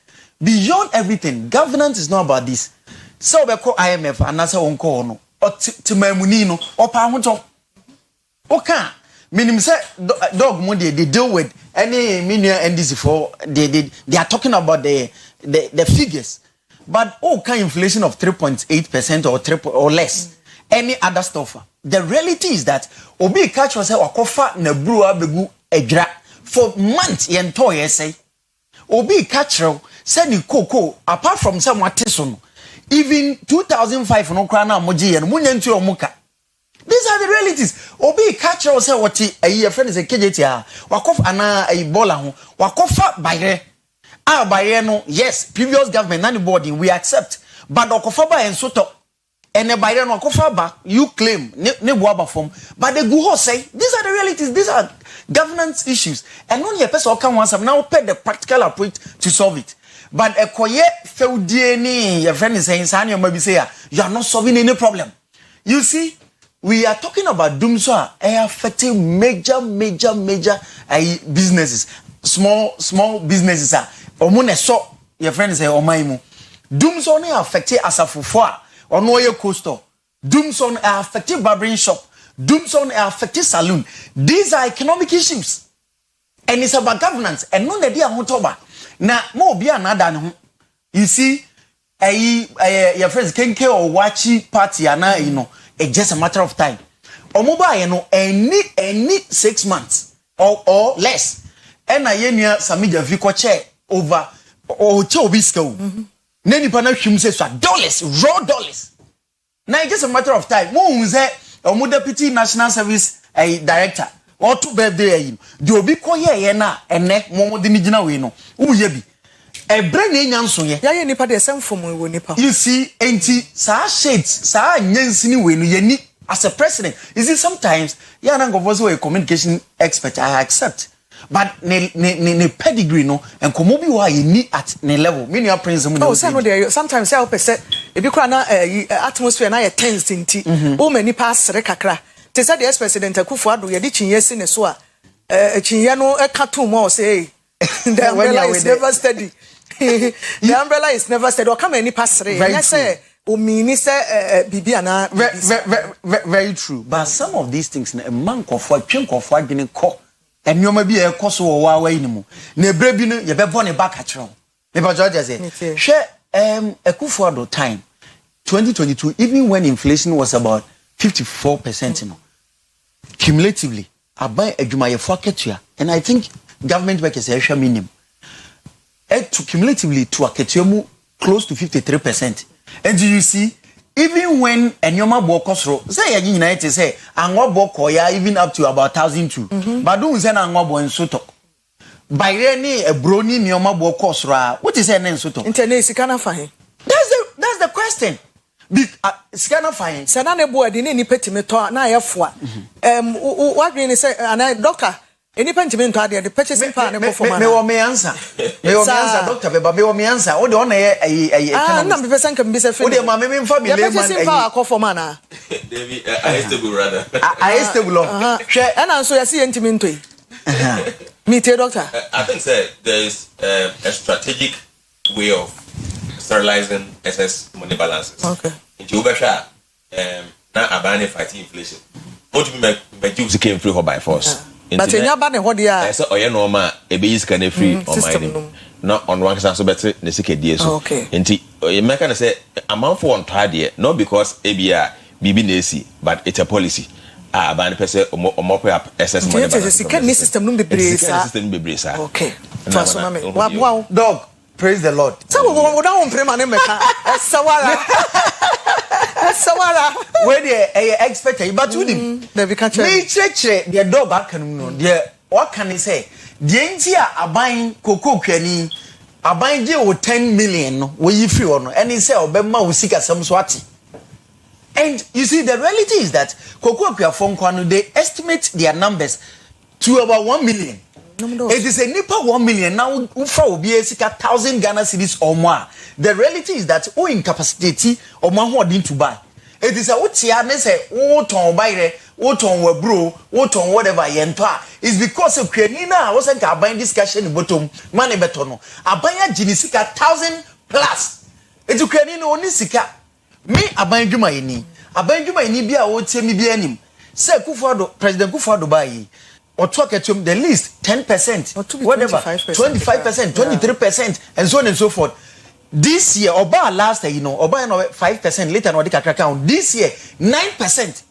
beyond everything, governance is not about this. So we call IMF and that's how on no or Timamunino or Pamuto. Okay, meaning say dog money they deal with any million NDC for they are talking about the figures, but kind inflation of 3.8% or triple or less. Any other stuff. The reality is that Obi catch was a kofa na brua begu ejra for months yen toy say Obi catch send cocoa apart from some teson. Even 2005 no krana moji and munyentu omuka. These are the realities. Obi catch us say what a year friend is a KJT wakof ana a bola ho wakofa bayre. Bayre no yes previous government anybody we accept but okofa ba en soto and a bayre no okofa ba you claim ne boaba form but the go say these are the realities, these are governance issues and only a person can once now pay the practical approach to solve it. But a koye feudie your friend is saying, Sanya maybe say you are not solving any problem. You see, we are talking about doomswa affecting major businesses, small businesses. Omune so your friend say omaimu. Doomswa only affecting asafufwa or no your coaster. Doomswa affecting barbering shop. Doomswa affecting saloon. These are economic issues. And it's about governance. And none of them are mutoba. Now, more be another. You see, your friends can care or watchy party, and it's just a matter of time. Or mobile, any 6 months or less. And I near some media vehicle chair over or 2 weeks ago. Nanny Panashim says dollars, raw dollars. Now it's just a matter of time. Moon say, or deputy national service director. Or 2 birthday do be quiet and neck more than we know. Uyebi. A brain in Yanson, ya nipa de same for me nipa. You see, anti sa shades, sa nyansini we no yeni as a president. Is it sometimes ya na go a communication expert I accept. But ne pedigree no and komobi wa yeni at ne level. Many are prince oh, sometimes I hope say if you na atmosphere na tense inti. O many pass rekakra. Te say the ex-president Akufo-Addo ye di chinye si ne so a chinye no e ka to mo say the umbrella is never steady. The umbrella is never steady. O come any passere. Yes say o mean say bibi ana very true. But some of these things na man kofo atwenkofo adwene ko ennyoma bi e koso wo wa ni mu. Na ebre bi no ye be bɔ ne back atro. Me ba George say hwe Akufo-Addo time 2022 even when inflation was about 54%, cumulatively, I buy a Jumayefo ketua, and I think government work is a minimum. To cumulatively to a ketuamu close to 53%. And do you see, even when Enyoma Bokosro, say a United say, and what Bokoya even up to about 1,002. But don't say Angobo and Soto. By any a brony Nyoma Bokosra, what is her name Soto? International fine. That's the question. Scanner fine. Sanane boy didn't any petimeto na yafwa. What mean say and doctor any petimeto the purchasing power for me answer. Doctor, but me answer. All the one number person can be said for the mammy family purchasing power for mana. David, I stable rather. I stable. And also I see intimate. Me too, doctor. I think there is a strategic way of sterilizing excess money balances. Okay. Into Ubasha, now abandoning fighting inflation. what you make you came free by force. But in your body, what they are. So Oyenoma, a base can free on my not on one so better the second year. Okay. And you make say amount for one tidy, not because ABR BB but it's a policy. Ban person or more up SS money. System be brisa. Okay. Wow, dog. Praise the Lord. Some of them don't pray money meka. Sawara. Sawara. Where they expect but with him. They be catch. Me cheche the dog back can no. The what can he say? The entia abain koko kwani abain je o 10 million no we yi free ono. And he say obema wo sika sam so ati. And you see, the reality is that they estimate their numbers to about 1 million. It is a nipa 1 million now. Ufa will be a 1,000 Ghana cedis or more. The reality is that we incapacity or more didn't to buy. It is a utiane say what on buy what on we bro what on whatever yenta. It's because of Krenina I wasn't buying discussion bottom money betono. I buy a genisika 1,000 plus. It's Krenina only sika. Me abanjuma ini bia wo tie me bia nim say Kufuado President Kufuado bayi or talk at the least 10% whatever 25% 23% and so on and so forth. This year oba last year oba no 5% later no dey account this year 9%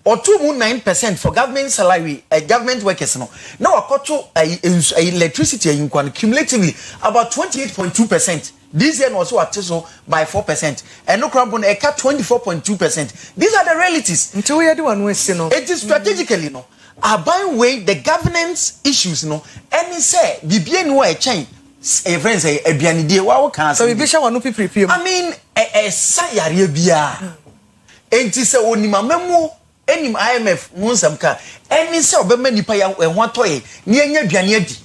or 9% for government salary government workers no now akoto electricity in cumulatively about 28.2%. This year also at so by 4%. And no crump on a cut 24.2%. These are the realities. Until we are the one we see no. It is strategically no. By way the governance issues no. And he say BBN wa chain. A friend say a bianidie wa can. So we be sure no people prepare. I mean a sayare bia. And he say onima memo enim IMF munsamka. And he say obema nipa ya ho toye. Ni anya biane adi.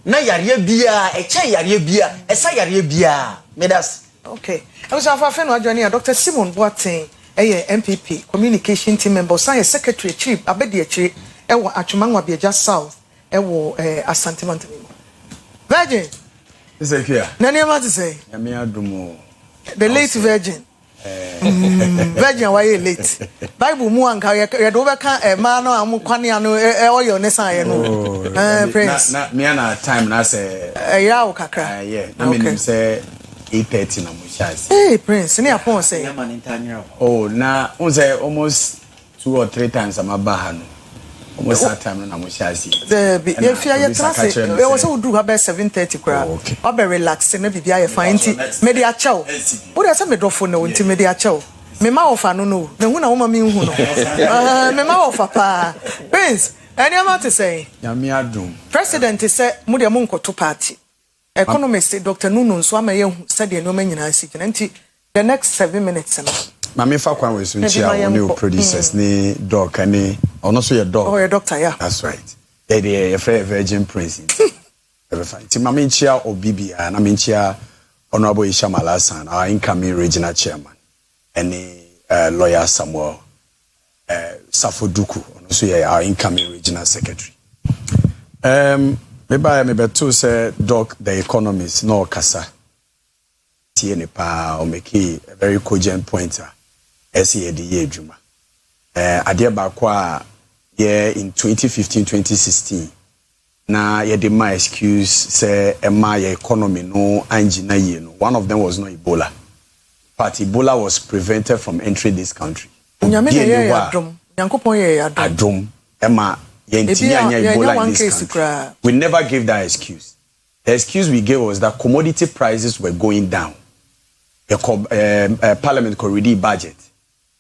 Na yare bia e che yare bia esa yare bia medas. Okay, I was after no joining Dr. Simon Boateng MPP communication team member science secretary chief abedi achi e wo Atwumanwa Biaja South e wo Asante Mantemi Virgin is here na name what to say me adumo the late Virgin Virgin why late Bible mu anka ye do be kan ma no am kwane anu e oyo ne san ye no prince na me na time na say ya o kakra yeah na me say 8:30 na mo chance hey prince ni apon say oh na on say almost 2 or 3 times am abaha no almost that time na mo chance the if you trust we was so do about 7:30 kra o be relax na bibia ye fine ti me dey achew wo dey say me dofo na wonti me dey achew me ma ofa no no me hu na wo ma me hu no me ma ofa pa prince any amount to say ya me adum president say mu dey mu nkoto party economist Dr. Nunu nso ama ye hu say dey no manyina si nti the next 7 minutes no Mami fa kwan we so nchia oni producers ni doc ani ono so ye doc. Oh, your doctor, yeah. That's right. They Virgin Prince. Very fine. Ti mami nchia Obibia na mami nchia Honorable Isham Alasan, our incoming regional chairman. Any lawyer Samuel Safoduku, ono so ye our incoming regional secretary. Me beto say doc the economist no kasa. Tie ne pa o make a very cogent pointer. SED Juma. Ade ba kwa ye in 2015-2016. Na ye de my excuse say my economy no angina ye no. One of them was no Ebola. But Ebola was prevented from entering this country. Adom. Emma ye Ebola in this country. We never gave that excuse. The excuse we gave was that commodity prices were going down. Parliament could ready budget.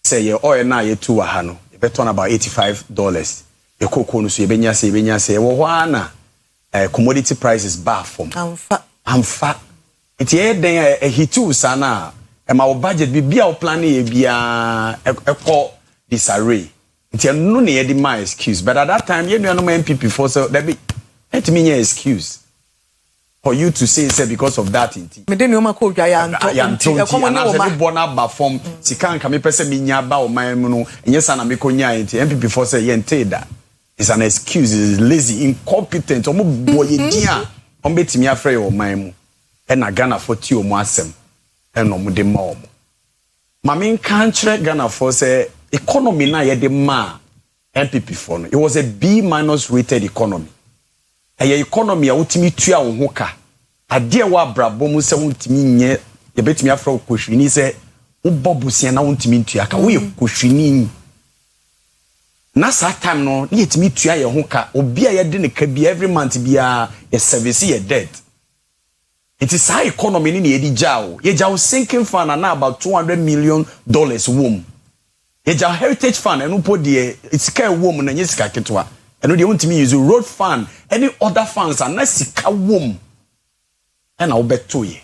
Say your oil na ye tu wahano. You better on about $85. Your cocoa no so you benya say wana commodity prices bar from. Amfa. It ye den a hitu sana. E ma budget bi bia o plan e bia e call disarray. It ye no na ye di my excuse. But at that time ye no MPP for so that be let me your excuse. For you to say because of that inti. Me dey ma ko dwa ya nto. E komo na o bona ba form sika nka me pese me nya ba o man mu no nyesa na me ko nya inti MPP for say ye nteda. It's an excuse, it's lazy, incompetent. Omo boye dia. On betimi afre o man mu. E na Ghana for ti o mu asem. E no mu de ma o mu. Ma me kan kire Ghana for say economy na ye de ma MPP for no. It was a B- rated economy. A economy a utimi tua wo ho ka. Ade wa brabo mu se untimi nye ye betimi afra kohwini se ubobusia na untimi tua ka wo ye kohwini. Na sa time no ne yetimi tua ye ho ka obi a ye de ne ka bi every month bia ye service ye debt. It is high economy ni ye di jaw. Ye jaw sinking fund na about $200 million wom. Ye jaw heritage fund enu po de it's sika wom na nye sika ketwa. Enu de untimi use road fund any other funds and na sika wom. And I'll bet to ye.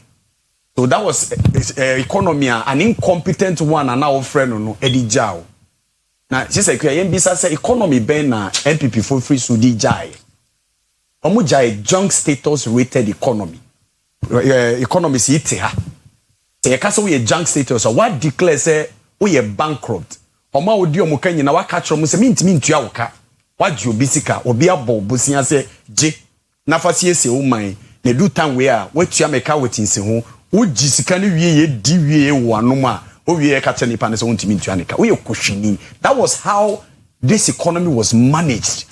So that was economy an incompetent one and our friend no edi jaw. Now she say bisa say economy ben na NPP for free so di jai. Omo jai junk status rated economy. Economy si ite ha. Say ka so we junk status so what declare say we bankrupt. Oma odi omo kan nyina wa ka kro mo say mintimi ntua wo ka. Wa ji obi sika obi abo bosia say je na fa sie se wo man na do time we a watua meka wetinse ho wo ji sika ne wie ye di wie wo anom a o wie ka che nipa ne so ntimi ntua ne ka we kohwini. That was how this economy was managed.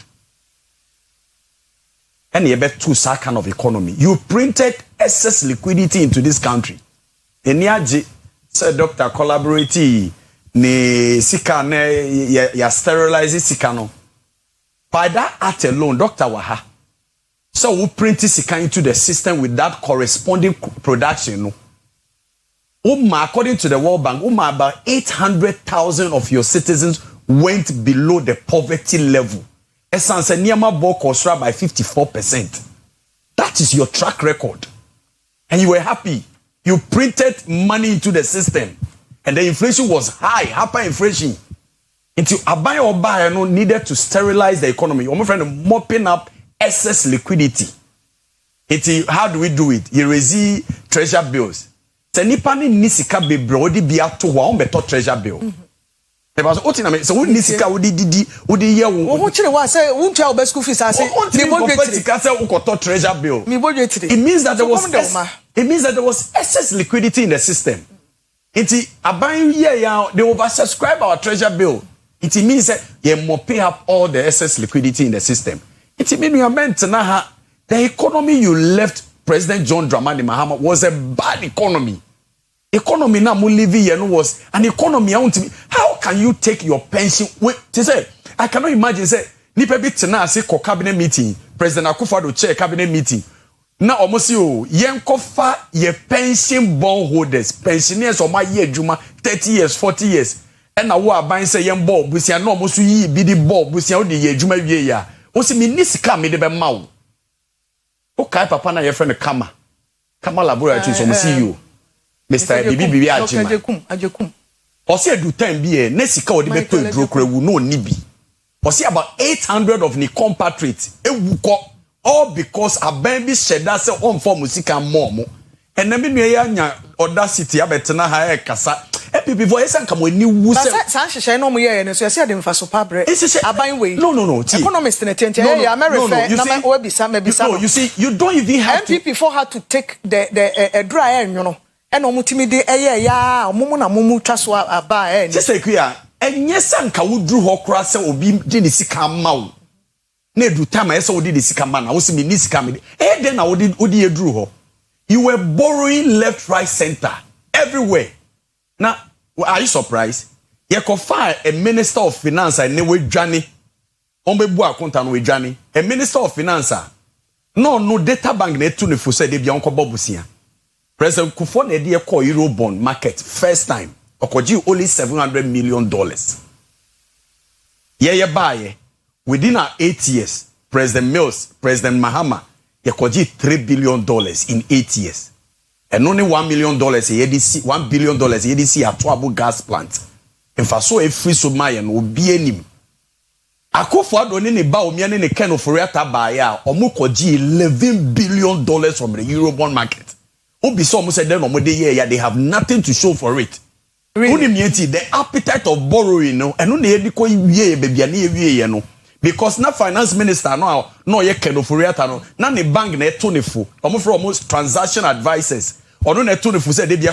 And you bet two that kind of economy. You printed excess liquidity into this country. Eniaji said doctor collaborate ne sika ne ya sterilize sika no. By that act alone, Dr. Waha. So we print sika into the system with that corresponding production. No? According to the World Bank, about 800,000 of your citizens went below the poverty level. Essence Niyama Bokosra by 54%. That is your track record. And you were happy. You printed money into the system. And the inflation was high, hyperinflation. Until Abayo Obayo needed to sterilize the economy. My friend mopping up excess liquidity. How do we do it? You raise treasure bills. Senipani nisika bebre odi bia to wa on beto treasure bill. Because otina so we nisika odi ye wo. Wo chire wa say won tua oba school fees ase. Me budget say ukoto treasure bill. Me budget. It means that there was excess liquidity in the system. Iti aban ye ya they oversubscribe our treasure bill. It means that you must pay up all the excess liquidity in the system. It means you meant na the economy you left President John Dramani Mahama was a bad economy. Economy na mu living here was an economy. How can you take your pension? Wait, say I cannot imagine say nipa bi tena say cabinet meeting. President Akufo-Addo chair cabinet meeting. Na almost you yenkofa ye pension bond holders, pensioners o ma ye adwuma 30 years, 40 years. And na wo aban say yen ball busia no almost yi bi di ball busia wo de ye adwuma wie ya. O se me nisika me de be ma wo. O kai papa na ye friend Kama laboratory so mo CEO. Mr. Bibi Ajekum. O se do time bi e na sika o de be to edro kra wu no ni bi. O se about 800 of ni compatriots ewu ko all because aban bi sheda se on form musika mo. And na me nua ya nya audacity abetena ha e kasa. People for esa nka mo ni wu se. San hwehwe no mo ye ne so se de mfa so pabre. Aban we. No. Economist na tente ya America na we bisa me bisa. No, you see you don't even have MPP for had to take the dry enwono. E no mutimi de eye ya omumu na mumu twa so aba e. Sese kuya enye sanka wudru ho kora se obi de ne sika ma wo. Na edu time ese wo de ne sika ma na wo se me ni sika me. E de na wo de edru ho. You were borrowing left, right, center everywhere. Now, are you surprised? You can find a minister of finance and we Johnny. Ombebu accountant we Johnny. A minister of finance. No data bank ne tu ne fuse de bi onko bobusia. President Kufuor na de call euro bond market first time. Okoji only $700 million. Ye buy within our 8 years. President Mills, President Mahama, ye koji $3 billion in 8 years. And only $1 million $1 billion ADC at Tuabu gas plant. In faso e free so mayen obi enim. Akufo-Addo ne ba omia ne ken oforiata ba ya omo koji $11 billion from the Eurobond market. Obi so omo said no mo de ye ya they have nothing to show for it. Really? The appetite of borrowing no eno na ye ko wie bebia na ye wie ye no. Because na finance minister no ye ken oforiata no na ne bank na eto ne fo. Omo for almost transaction advisors. Ono na eto ne fo say de bia